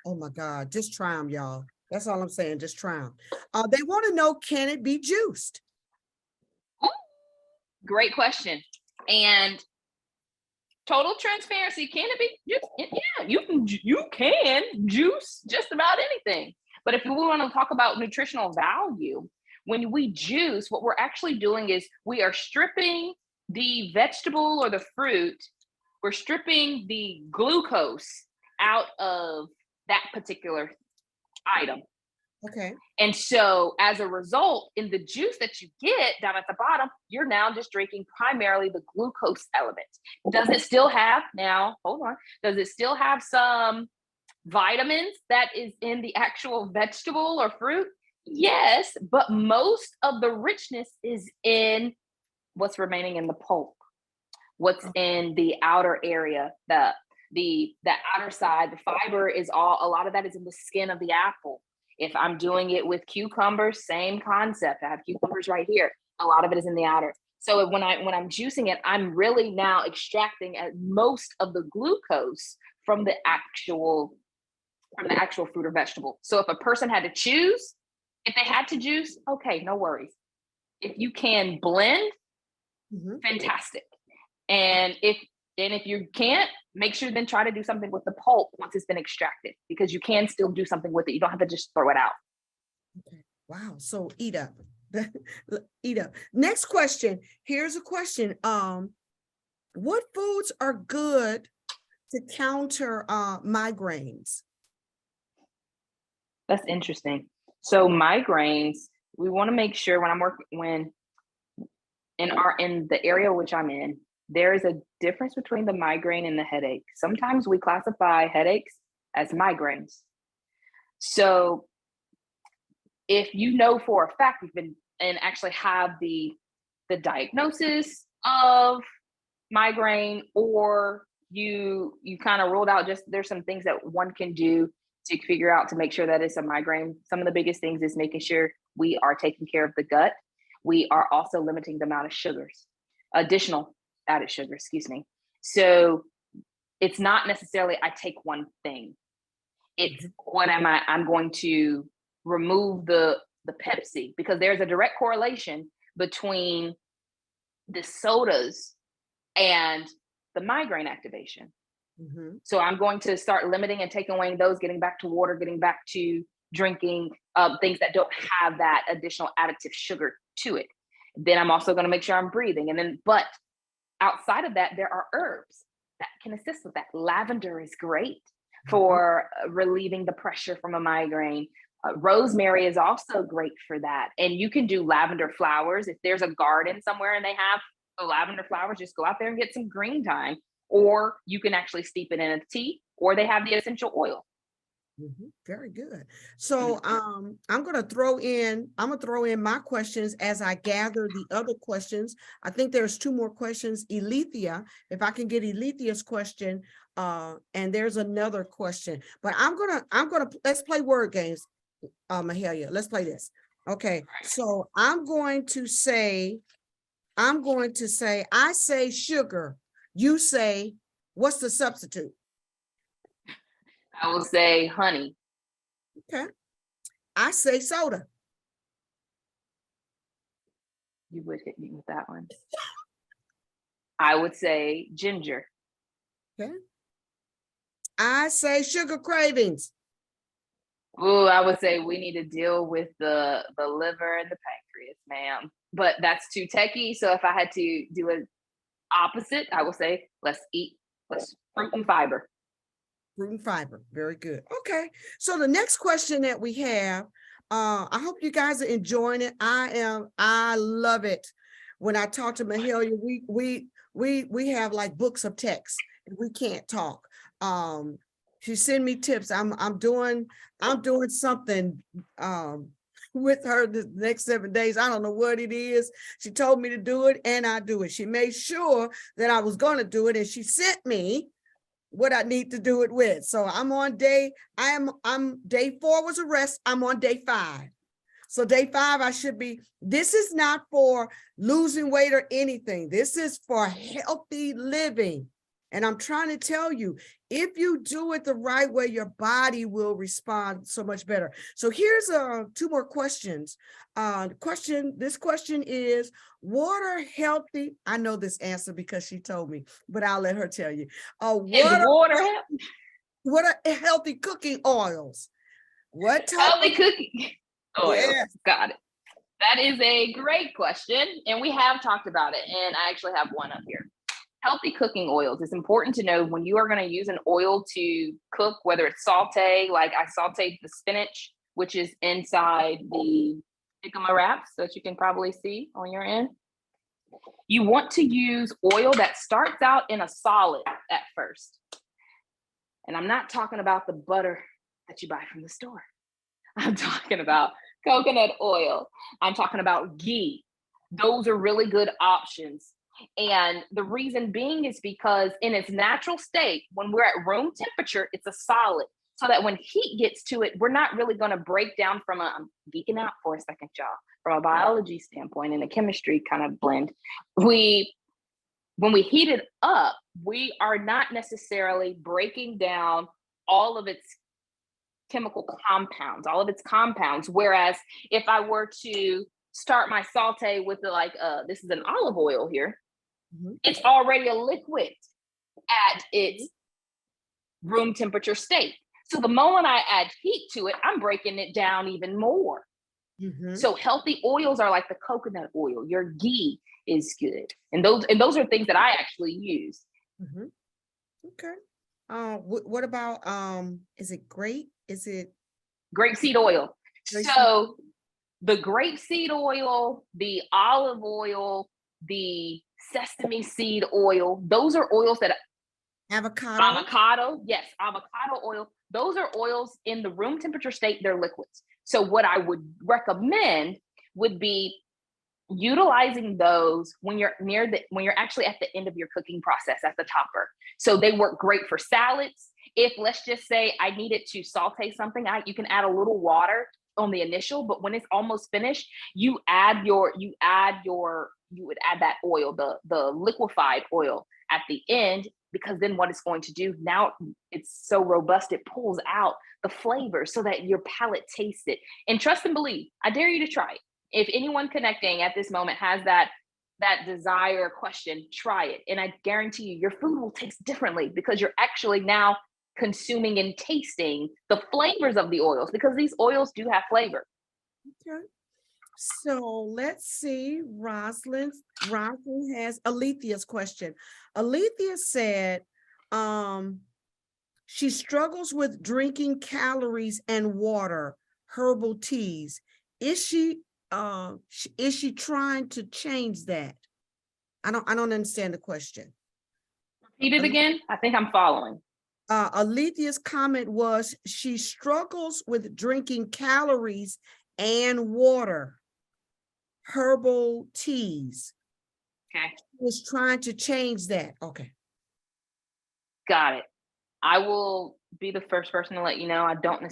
my God, just try them, y'all. That's all I'm saying. Just try them. They want to know, can it be juiced? Great question. And total transparency, can it be juiced? Yeah, you can juice just about anything. But if we want to talk about nutritional value, when we juice, what we're actually doing is we are stripping the vegetable or the fruit, we're stripping the glucose out of that particular item. Okay. And so as a result, in the juice that you get down at the bottom, you're now just drinking primarily the glucose element. Does it still have some vitamins that is in the actual vegetable or fruit? Yes, but most of the richness is in what's remaining in the pulp, what's in the outer area, the outer side. The fiber is all, a lot of that is in the skin of the apple. If I'm doing it with cucumbers, same concept. I have cucumbers right here. A lot of it is in the outer. So when I'm juicing it, I'm really now extracting most of the glucose from the actual fruit or vegetable. So if a person had to choose, if they had to juice, okay, no worries. If you can blend, fantastic. And if you can't, make sure then try to do something with the pulp once it's been extracted, because you can still do something with it. You don't have to just throw it out. Okay. Wow. So eat up. Eat up. Next question. Here's a question. What foods are good to counter migraines? That's interesting. So migraines, we want to make sure when in the area which I'm in, there is a difference between the migraine and the headache. Sometimes we classify headaches as migraines. So if you know for a fact you've been and actually have the diagnosis of migraine, or you kind of ruled out, just there's some things that one can do to figure out to make sure that it's a migraine. Some of the biggest things is making sure we are taking care of the gut. We are also limiting the amount of sugars, additional added sugar, excuse me. So it's not necessarily I take one thing. It's I'm going to remove the Pepsi, because there's a direct correlation between the sodas and the migraine activation. So I'm going to start limiting and taking away those, getting back to water, getting back to drinking things that don't have that additional additive sugar to it. Then I'm also going to make sure I'm breathing. But outside of that, there are herbs that can assist with that. Lavender is great for relieving the pressure from a migraine. Rosemary is also great for that. And you can do lavender flowers. If there's a garden somewhere and they have the lavender flowers, just go out there and get some green thyme, or you can actually steep it in a tea, or they have the essential oil. Very good. So I'm gonna throw in my questions as I gather the other questions. I think there's 2 more questions. Elethea, if I can get Elethea's question, and there's another question, but I'm gonna let's play word games. Mahalia, let's play this. Okay, so I'm going to say I say sugar. You say, what's the substitute? I will say honey. Okay. I say soda. You would hit me with that one. I would say ginger. Okay. I say sugar cravings. Oh, I would say we need to deal with the liver and the pancreas, ma'am. But that's too techie. So if I had to do an opposite, I would say let's fruit and fiber. Fruit and fiber. Very good. Okay. So the next question that we have, I hope you guys are enjoying it. I love it. When I talk to Mahalia, we have like books of text and we can't talk. She send me tips. I'm doing something with her the next 7 days. I don't know what it is. She told me to do it and I do it. She made sure that I was going to do it, and she sent me what I need to do it with. So I'm day 4 was a rest. I'm on day 5. So day 5, I should be, this is not for losing weight or anything. This is for healthy living. And I'm trying to tell you, if you do it the right way, your body will respond so much better. So here's 2 more questions. This question is, what are healthy? I know this answer because she told me, but I'll let her tell you. What are healthy cooking oils? What type healthy cooking oils? Yes. Got it. That is a great question, and we have talked about it, and I actually have one up here. Healthy cooking oils. It's important to know when you are going to use an oil to cook, whether it's saute, like I sauteed the spinach, which is inside the jicama wraps that you can probably see on your end. You want to use oil that starts out in a solid at first. And I'm not talking about the butter that you buy from the store. I'm talking about coconut oil. I'm talking about ghee. Those are really good options. And the reason being is because in its natural state, when we're at room temperature, it's a solid. So that when heat gets to it, we're not really going to break down I'm geeking out for a second, y'all, from a biology standpoint and a chemistry kind of blend. When we heat it up, we are not necessarily breaking down all of its chemical compounds, all of its compounds. Whereas if I were to start my saute with this is an olive oil here, it's already a liquid at its room temperature state. So the moment I add heat to it, I'm breaking it down even more. So healthy oils are like the coconut oil. Your ghee is good, and those are things that I actually use. Okay. What about is it grape? Is it grapeseed oil? So the grapeseed oil, the olive oil, the sesame seed oil, those are oils that avocado, yes, avocado oil. Those are oils in the room temperature state, they're liquids. So what I would recommend would be utilizing those when you're when you're actually at the end of your cooking process at the topper. So they work great for salads. If let's just say I needed to saute something, you can add a little water on the initial, but when it's almost finished, you would add that oil, the liquefied oil at the end, because then what it's going to do, now it's so robust, it pulls out the flavor so that your palate tastes it. And trust and believe, I dare you to try it. If anyone connecting at this moment has that desire question, try it. And I guarantee you, your food will taste differently because you're actually now consuming and tasting the flavors of the oils, because these oils do have flavor. Okay. So let's see. Rosalind has Alethea's question. Alethea said, she struggles with drinking calories and water, herbal teas. Is she trying to change that? I don't understand the question. Repeat it again. I think I'm following. Alethea's comment was she struggles with drinking calories and water, herbal teas. Okay. She was trying to change that. Okay. Got it. I will be the first person to let you know I don't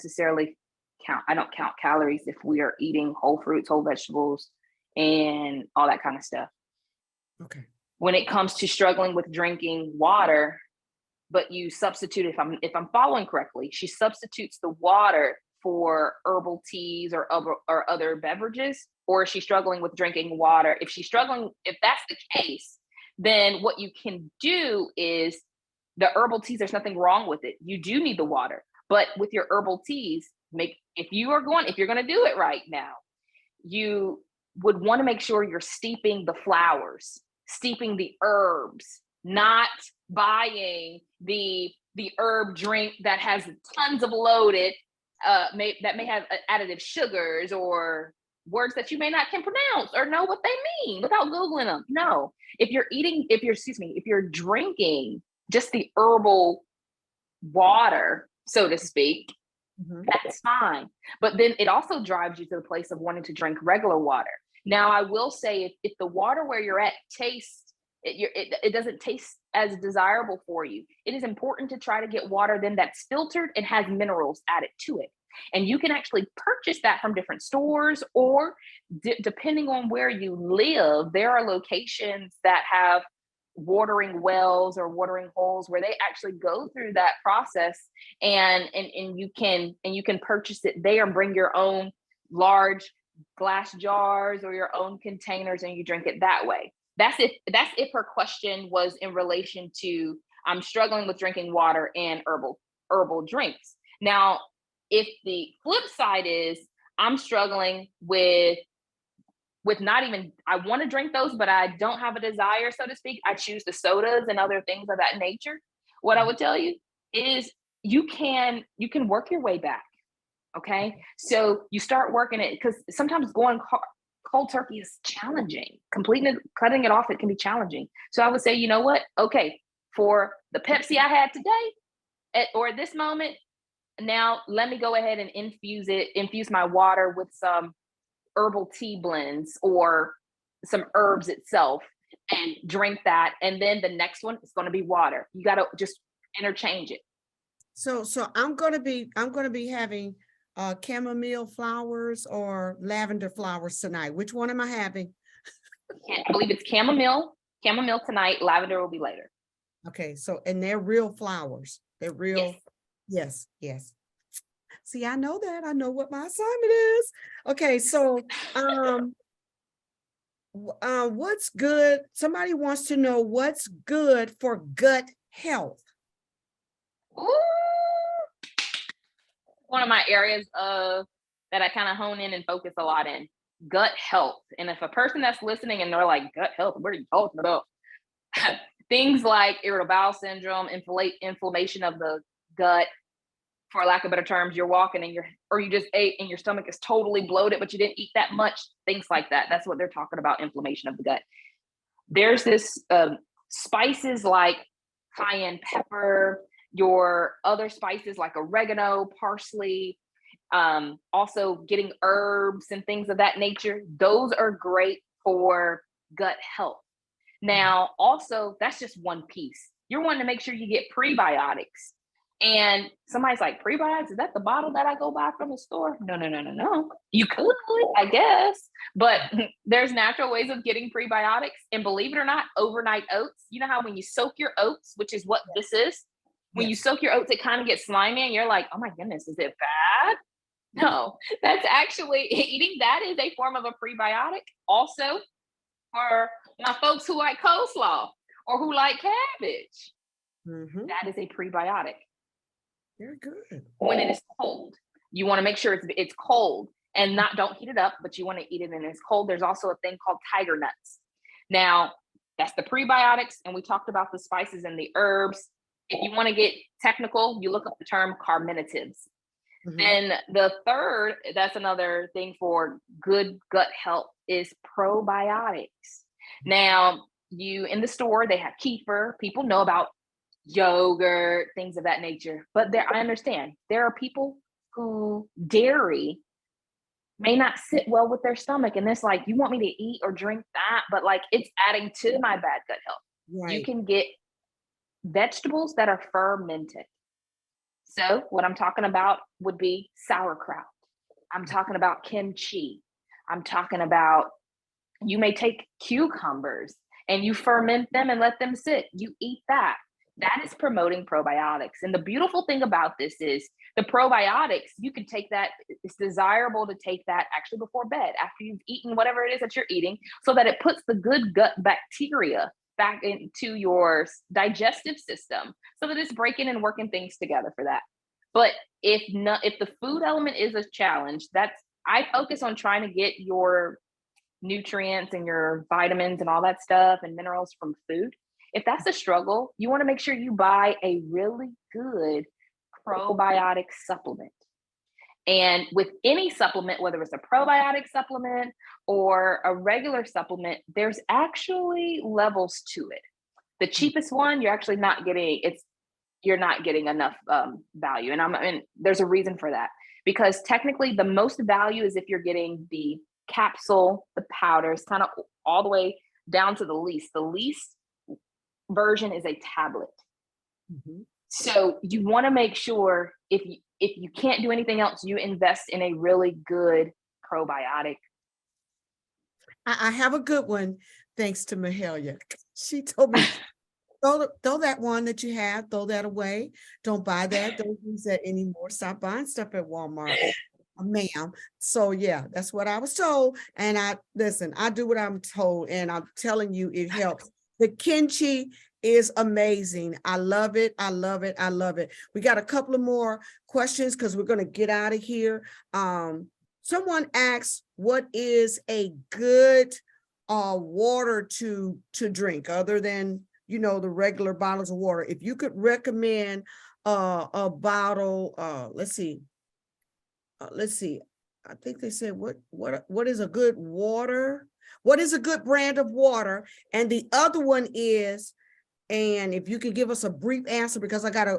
count calories if we are eating whole fruits, whole vegetables, and all that kind of stuff. Okay. When it comes to struggling with drinking water, but you substitute, if I'm following correctly, she substitutes the water for herbal teas or other beverages, or is she struggling with drinking water? If that's the case, then what you can do is the herbal teas, there's nothing wrong with it. You do need the water, but with your herbal teas, if you're going to do it right now, you would want to make sure you're steeping the flowers, steeping the herbs, not buying the herb drink that has tons of loaded that may have additive sugars or words that you may not can pronounce or know what they mean without Googling them. No, if you're drinking just the herbal water, so to speak, that's fine. But then it also drives you to the place of wanting to drink regular water. Now, I will say if the water where you're at tastes, it doesn't taste as desirable for you, it is important to try to get water then that's filtered and has minerals added to it. And you can actually purchase that from different stores, or depending on where you live, there are locations that have watering wells or watering holes where they actually go through that process, and you can purchase it there and bring your own large glass jars or your own containers, and you drink it that way. That's if her question was in relation to I'm struggling with drinking water and herbal drinks. Now, if the flip side is I'm struggling with not even, I want to drink those, but I don't have a desire, so to speak, I choose the sodas and other things of that nature. What I would tell you is you can work your way back. Okay. So you start working it, because sometimes going cold turkey is challenging. Cutting it off, it can be challenging. So I would say, you know what? Okay, for the Pepsi I had today, At this moment, now let me go ahead and infuse my water with some herbal tea blends or some herbs itself and drink that. And then the next one is going to be water. You got to just interchange it. So I'm gonna be having chamomile flowers or lavender flowers tonight. Which one am I having? I believe it's chamomile tonight. Lavender will be later. Okay, so and they're real flowers. They're real. Yes. Yes. See, I know that. I know what my assignment is. Okay, so what's good? Somebody wants to know what's good for gut health. Ooh. One of my areas of that I kind of hone in and focus a lot in, gut health. And if a person that's listening and they're like, gut health, what are you talking about? Things like irritable bowel syndrome, inflammation of the gut, for lack of better terms, you're walking and you just ate and your stomach is totally bloated, but you didn't eat that much, things like that. That's what they're talking about, inflammation of the gut. There's this spices like cayenne pepper, your other spices like oregano, parsley, also getting herbs and things of that nature. Those are great for gut health. Now, also, that's just one piece. You're wanting to make sure you get prebiotics. And somebody's like, prebiotics, is that the bottle that I go buy from the store? No. You could, I guess. But there's natural ways of getting prebiotics. And believe it or not, overnight oats. You know how when you soak your oats, which is what this is, when you soak your oats, it kind of gets slimy and you're like, oh my goodness, is it bad? No, that's actually, eating that is a form of a prebiotic. Also, for my folks who like coleslaw or who like cabbage, that is a prebiotic. Very good. When it is cold, you want to make sure it's cold and don't heat it up, but you want to eat it and it's cold. There's also a thing called tiger nuts. Now, that's the prebiotics, and we talked about the spices and the herbs. If you want to get technical, you look up the term carminatives. Then the third, that's another thing for good gut health, is probiotics. Now, in the store, they have kefir. People know about yogurt, things of that nature. But I understand there are people who dairy may not sit well with their stomach. And it's like, you want me to eat or drink that, but like it's adding to my bad gut health. Right. You can get vegetables that are fermented. So what I'm talking about would be sauerkraut. I'm talking about kimchi. I'm talking about, you may take cucumbers and you ferment them and let them sit. You eat that. That is promoting probiotics. And the beautiful thing about this is the probiotics, you can take that. It's desirable to take that actually before bed, after you've eaten whatever it is that you're eating, so that it puts the good gut bacteria back into your digestive system, so that it's breaking and working things together for that. But if the food element is a challenge, I focus on trying to get your nutrients and your vitamins and all that stuff and minerals from food. If that's a struggle, you want to make sure you buy a really good probiotic supplement. And with any supplement, whether it's a probiotic supplement or a regular supplement, there's actually levels to it. The cheapest one, you're actually not getting, you're not getting enough value. And there's a reason for that, because technically the most value is if you're getting the capsule, the powders, kind of all the way down to the least. The least version is a tablet. So you want to make sure if you can't do anything else, you invest in a really good probiotic. I have a good one, thanks to Mahalia. She told me, throw that one that you have, throw that away. Don't buy that. Don't use that anymore. Stop buying stuff at Walmart, ma'am. So yeah, that's what I was told. And I do what I'm told, and I'm telling you, it helps. The kimchi is amazing. I love it. I love it. I love it. We got a couple of more questions because we're going to get out of here. Someone asks, what is a good water to drink other than, the regular bottles of water? If you could recommend a bottle, let's see. I think they said, what is a good water? What is a good brand of water? And the other one is, And if you could give us a brief answer, because I got a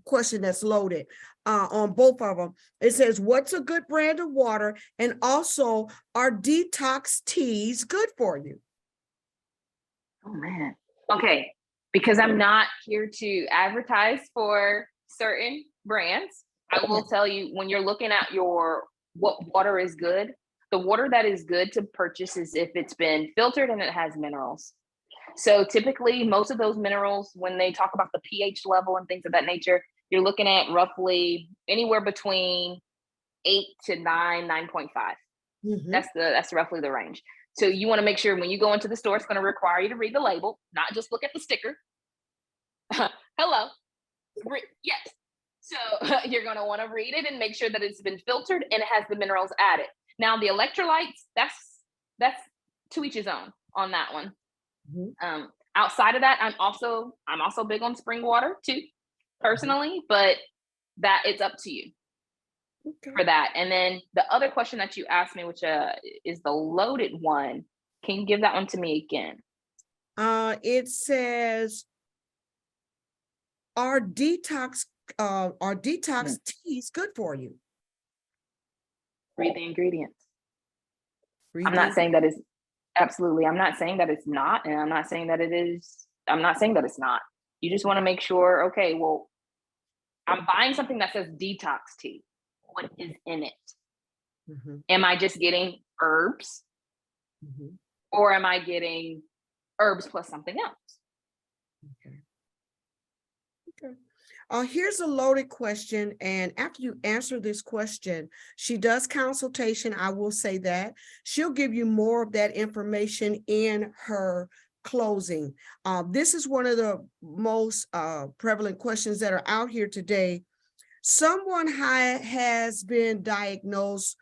question that's loaded on both of them. It says, what's a good brand of water? And also, are detox teas good for you? Oh man. Okay. Because I'm not here to advertise for certain brands, I will tell you, when you're looking at what water is good, the water that is good to purchase is if it's been filtered and it has minerals. So typically most of those minerals, when they talk about the pH level and things of that nature, you're looking at roughly anywhere between 8 to 9, 9.5. That's roughly the range. So you want to make sure when you go into the store, it's going to require you to read the label, not just look at the sticker. Hello. Yes. So you're going to want to read it and make sure that it's been filtered and it has the minerals added. Now the electrolytes, that's to each his own on that one. Outside of that, I'm also big on spring water too, personally, but that it's up to you for that. And then the other question that you asked me, which is the loaded one, can you give that one to me again? It says, are detox teas good for you? Read the ingredients. I'm not saying that it's absolutely. I'm not saying that it's not, and I'm not saying that it is. I'm not saying that it's not. You just want to make sure, okay, well, I'm buying something that says detox tea. What is in it? Am I just getting herbs? Or am I getting herbs plus something else? Here's a loaded question. And after you answer this question, she does consultation. I will say that. She'll give you more of that information in her closing. This is one of the most prevalent questions that are out here today. Someone has been diagnosed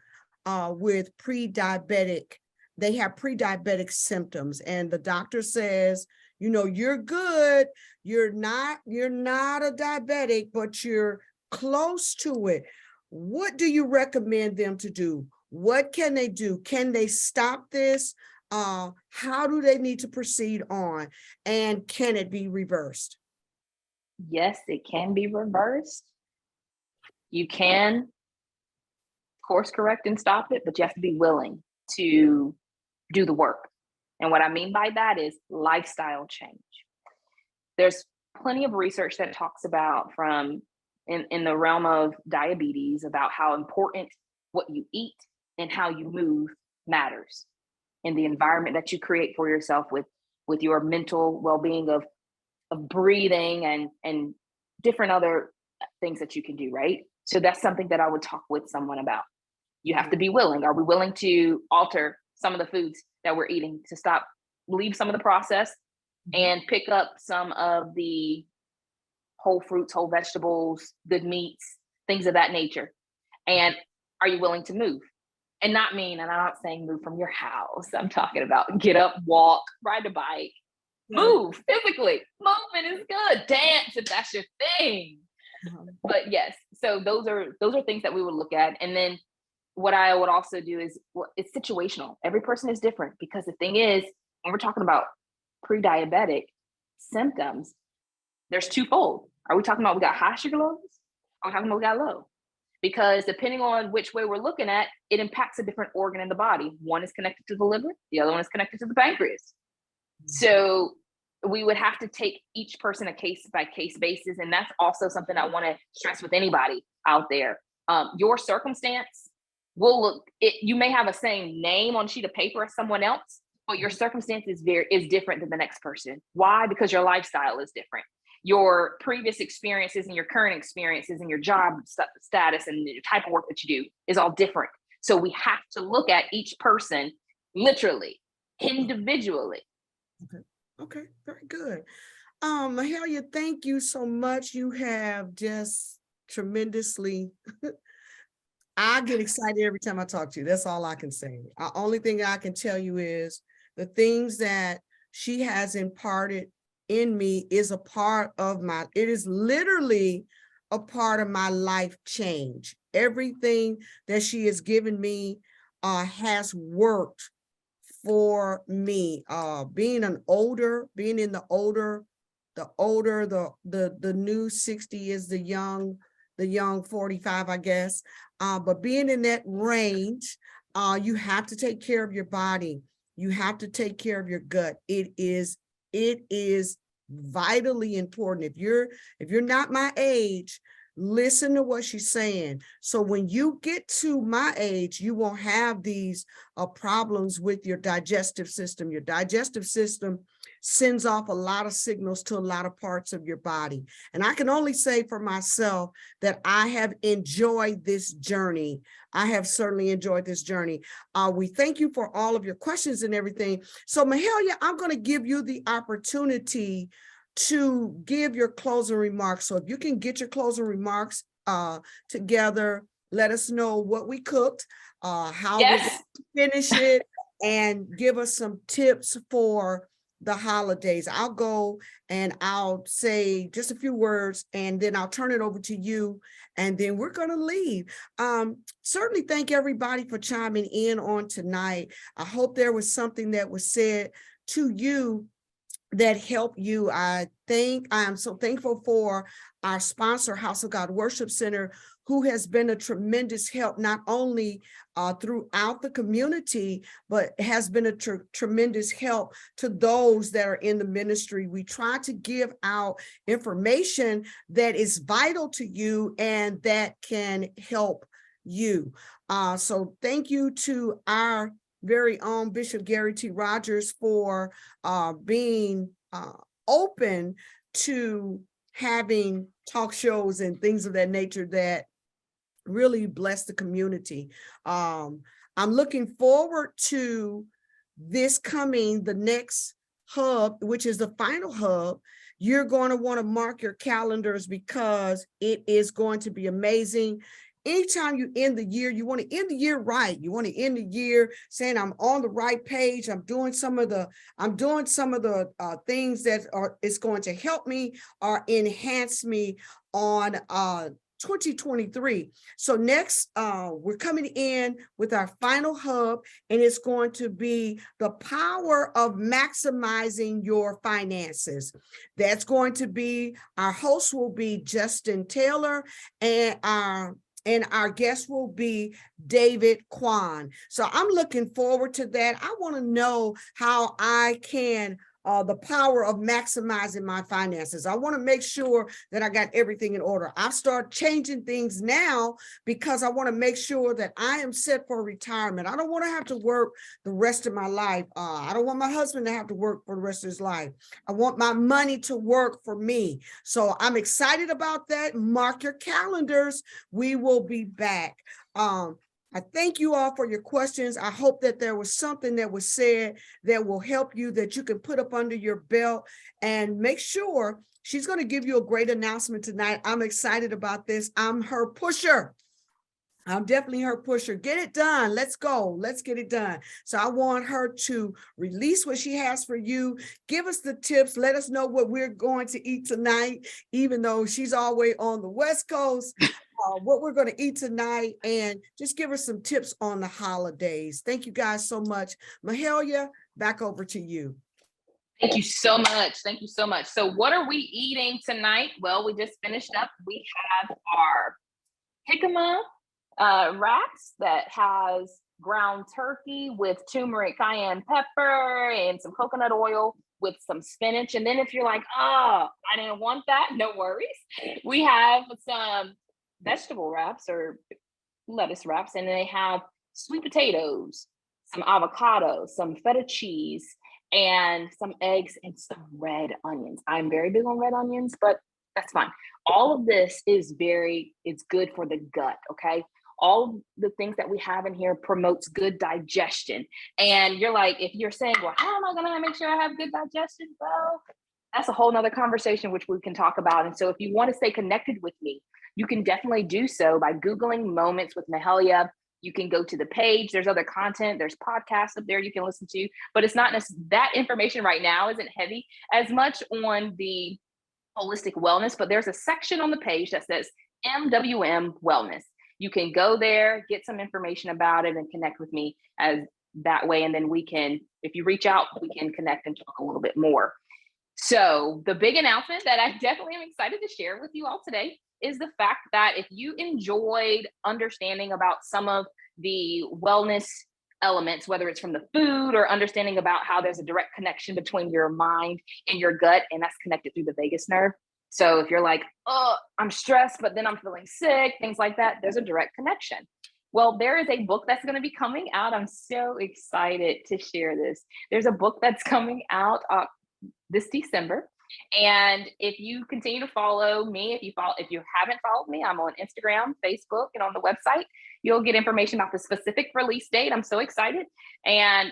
with pre-diabetic. They have pre-diabetic symptoms, and the doctor says, you know, you're good. You're not a diabetic, but you're close to it. What do you recommend them to do? What can they do? Can they stop this? How do they need to proceed on? And can it be reversed? Yes, it can be reversed. You can course correct and stop it, but you have to be willing to do the work. And what I mean by that is lifestyle change. There's plenty of research that talks about in the realm of diabetes about how important what you eat and how you move matters, and the environment that you create for yourself with your mental well-being of breathing and different other things that you can do, right? So that's something that I would talk with someone about. You have to be willing. Are we willing to alter some of the foods that we're eating to leave some of the processed and pick up some of the whole fruits, whole vegetables, good meats, things of that nature? And are you willing to move? And and I'm not saying move from your house. I'm talking about get up, walk, ride a bike, move physically. Movement is good. Dance if that's your thing. But yes, so those are things that we would look at. And then what I would also do is, it's situational. Every person is different, because the thing is, when we're talking about pre-diabetic symptoms, there's twofold. Are we talking about we got high sugar levels? Are we talking about we got low? Because depending on which way we're looking at, it impacts a different organ in the body. One is connected to the liver, the other one is connected to the pancreas. So we would have to take each person a case by case basis. And that's also something I want to stress with anybody out there. Your circumstance will look, you may have a same name on a sheet of paper as someone else, but your circumstance is different than the next person. Why? Because your lifestyle is different. Your previous experiences and your current experiences and your job status and the type of work that you do is all different. So we have to look at each person literally, individually. Okay, very good. Mahalia, thank you so much. You have just tremendously I get excited every time I talk to you. That's all I can say. The only thing I can tell you is the things that she has imparted in me is a part of it is literally a part of my life change. Everything that she has given me has worked for me. Being in the older the older, the new 60 is the young 45, I guess. But being in that range, you have to take care of your body. You have to take care of your gut. It is vitally important. If you're not my age, listen to what she's saying. So when you get to my age, you won't have these problems with your digestive system. Your digestive system sends off a lot of signals to a lot of parts of your body. And I can only say for myself that I have enjoyed this journey. I have certainly enjoyed this journey. We thank you for all of your questions and everything. So Mahalia, I'm going to give you the opportunity to give your closing remarks. So if you can get your closing remarks together, let us know what we cooked, how Yes. we finish it, and give us some tips for the holidays. I'll go and I'll say just a few words, and then I'll turn it over to you, and then we're going to leave. Certainly thank everybody for chiming in on tonight. I hope there was something that was said to you that help you. I am so thankful for our sponsor, House of God Worship Center, who has been a tremendous help, not only throughout the community, but has been a tremendous help to those that are in the ministry. We try to give out information that is vital to you and that can help you. So thank you to our very own Bishop Gary T. Rogers for being open to having talk shows and things of that nature that really bless the community. I'm looking forward to the next hub, which is the final hub. You're going to want to mark your calendars because it is going to be amazing. Anytime you end the year, you want to end the year right. You want to end the year saying, I'm on the right page. I'm doing some of the things that it's going to help me or enhance me on 2023. So next, we're coming in with our final hub, and it's going to be the power of maximizing your finances. That's going to be, our host will be Justin Taylor, and our guest will be David Kwan. So I'm looking forward to that. I want to know how I can the power of maximizing my finances. I want to make sure that I got everything in order. I've started changing things now because I want to make sure that I am set for retirement. I don't want to have to work the rest of my life. I don't want my husband to have to work for the rest of his life. I want my money to work for me. So I'm excited about that. Mark your calendars. We will be back. I thank you all for your questions. I hope that there was something that was said that will help you, that you can put up under your belt, and make sure she's going to give you a great announcement tonight. I'm excited about this. I'm her pusher. I'm definitely her pusher. Get it done. Let's go. Let's get it done. So I want her to release what she has for you. Give us the tips. Let us know what we're going to eat tonight, even though she's always on the West Coast. What we're going to eat tonight, and just give us some tips on the holidays. Thank you guys so much. Mahalia, back over to you. Thank you so much. Thank you so much. So what are we eating tonight? Well, we just finished up. We have our jicama wraps that has ground turkey with turmeric, cayenne pepper, and some coconut oil with some spinach. And then if you're like, oh, I didn't want that, no worries. We have some vegetable wraps or lettuce wraps, and they have sweet potatoes, some avocado, some feta cheese, and some eggs and some red onions. I'm very big on red onions, but that's fine. All of this is it's good for the gut, okay? All of the things that we have in here promotes good digestion. And you're like, if you're saying, well, how am I gonna make sure I have good digestion? Well, that's a whole nother conversation, which we can talk about. And so if you want to stay connected with me, you can definitely do so by Googling Moments with Mahalia. You can go to the page. There's other content. There's podcasts up there you can listen to, but it's not that information right now isn't heavy as much on the holistic wellness, but there's a section on the page that says MWM Wellness. You can go there, get some information about it, and connect with me as that way. And then we can, if you reach out, we can connect and talk a little bit more. So the big announcement that I definitely am excited to share with you all today is the fact that if you enjoyed understanding about some of the wellness elements, whether it's from the food or understanding about how there's a direct connection between your mind and your gut, and that's connected through the vagus nerve. So if you're like, oh, I'm stressed, but then I'm feeling sick, things like that, there's a direct connection. Well, there is a book that's going to be coming out. I'm so excited to share this. There's a book that's coming out this December. And if you continue to follow me, if you haven't followed me, I'm on Instagram, Facebook, and on the website. You'll get information about the specific release date. I'm so excited. And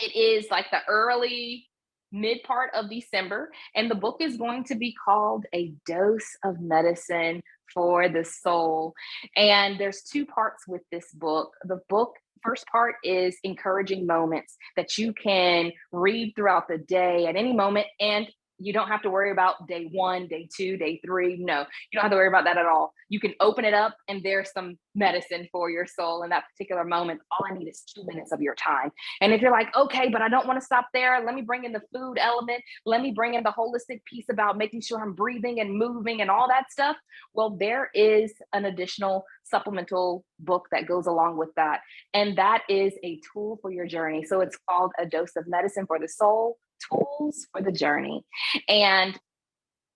it is like the early mid part of December. And the book is going to be called A Dose of Medicine for the Soul. And there's two parts with this book. The book first part is encouraging moments that you can read throughout the day at any moment, and you don't have to worry about day 1, day 2, day 3. No, you don't have to worry about that at all. You can open it up and there's some medicine for your soul in that particular moment. All I need is 2 minutes of your time. And if you're like, okay, but I don't want to stop there, let me bring in the food element. Let me bring in the holistic piece about making sure I'm breathing and moving and all that stuff. Well, there is an additional supplemental book that goes along with that. And that is a tool for your journey. So it's called A Dose of Medicine for the Soul, Tools for the Journey. And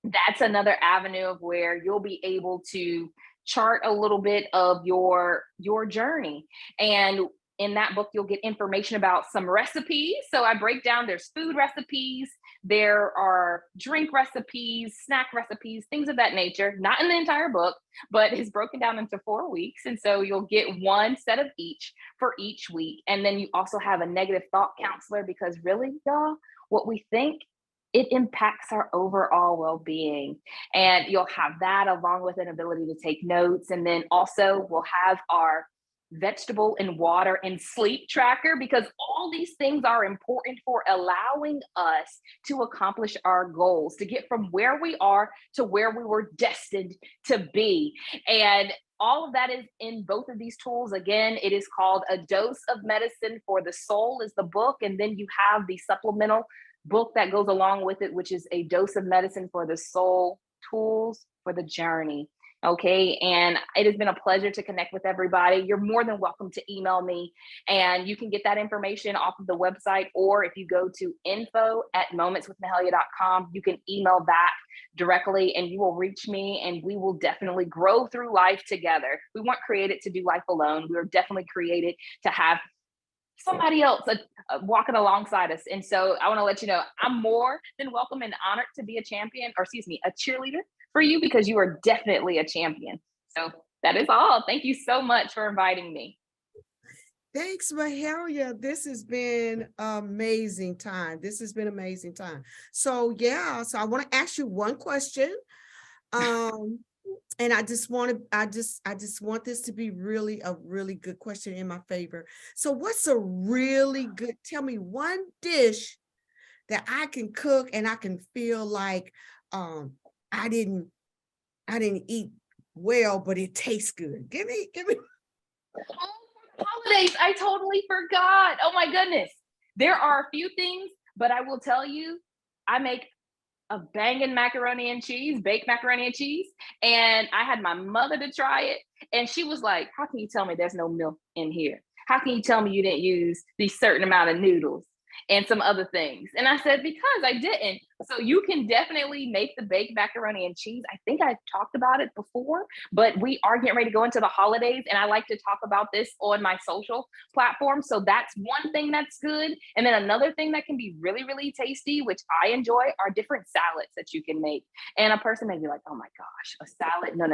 that's another avenue of where you'll be able to chart a little bit of your journey. And in that book, you'll get information about some recipes. So I break down, there's food recipes, there are drink recipes, snack recipes, things of that nature, not in the entire book, but it's broken down into 4 weeks. And so you'll get one set of each for each week. And then you also have a negative thought counselor, because really, y'all, what we think, it impacts our overall well-being. And you'll have that along with an ability to take notes. And then also we'll have our vegetable and water and sleep tracker, because all these things are important for allowing us to accomplish our goals, to get from where we are to where we were destined to be. And all of that is in both of these tools. Again, it is called A Dose of Medicine for the Soul is the book. And then you have the supplemental book that goes along with it, which is A Dose of Medicine for the Soul, Tools for the Journey. Okay. And it has been a pleasure to connect with everybody. You're more than welcome to email me, and you can get that information off of the website. Or if you go to info@momentswithmahalia.com, you can email that directly and you will reach me, and we will definitely grow through life together. We weren't created to do life alone. We were definitely created to have somebody else walking alongside us. And so I want to let you know, I'm more than welcome and honored to be a champion, or excuse me, a cheerleader for you, because you are definitely a champion. So that is all. Thank you so much for inviting me. Thanks, Mahalia. This has been amazing time. This has been amazing time. So yeah, so I want to ask you one question. And I just want this to be really a really good question in my favor. So what's a really good, tell me one dish that I can cook and I can feel like I didn't eat well, but it tastes good. Give me. Oh, holidays, I totally forgot. Oh my goodness. There are a few things, but I will tell you, I make a banging macaroni and cheese, baked macaroni and cheese. And I had my mother to try it. And she was like, how can you tell me there's no milk in here? How can you tell me you didn't use these certain amount of noodles and some other things? And I said, because I didn't. So you can definitely make the baked macaroni and cheese. I think I talked about it before, but we are getting ready to go into the holidays, and I like to talk about this on my social platform. So that's one thing that's good. And then another thing that can be really, really tasty, which I enjoy, are different salads that you can make. And a person may be like, oh my gosh, a salad? No.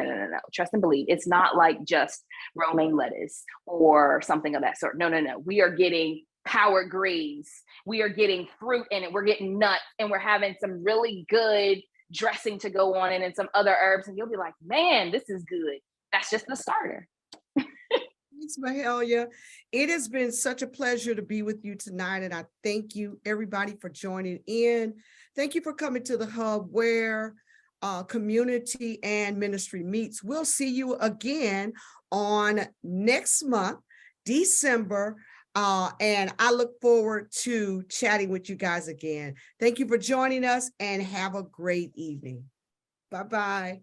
Trust and believe. It's not like just romaine lettuce or something of that sort. No. We are getting power greens. We are getting fruit in it. We're getting nuts, and we're having some really good dressing to go on it and some other herbs. And you'll be like, man, this is good. That's just the starter. Thanks, Mahalia. It has been such a pleasure to be with you tonight. And I thank you, everybody, for joining in. Thank you for coming to the hub where community and ministry meets. We'll see you again on next month, December. And I look forward to chatting with you guys again. Thank you for joining us and have a great evening. Bye-bye.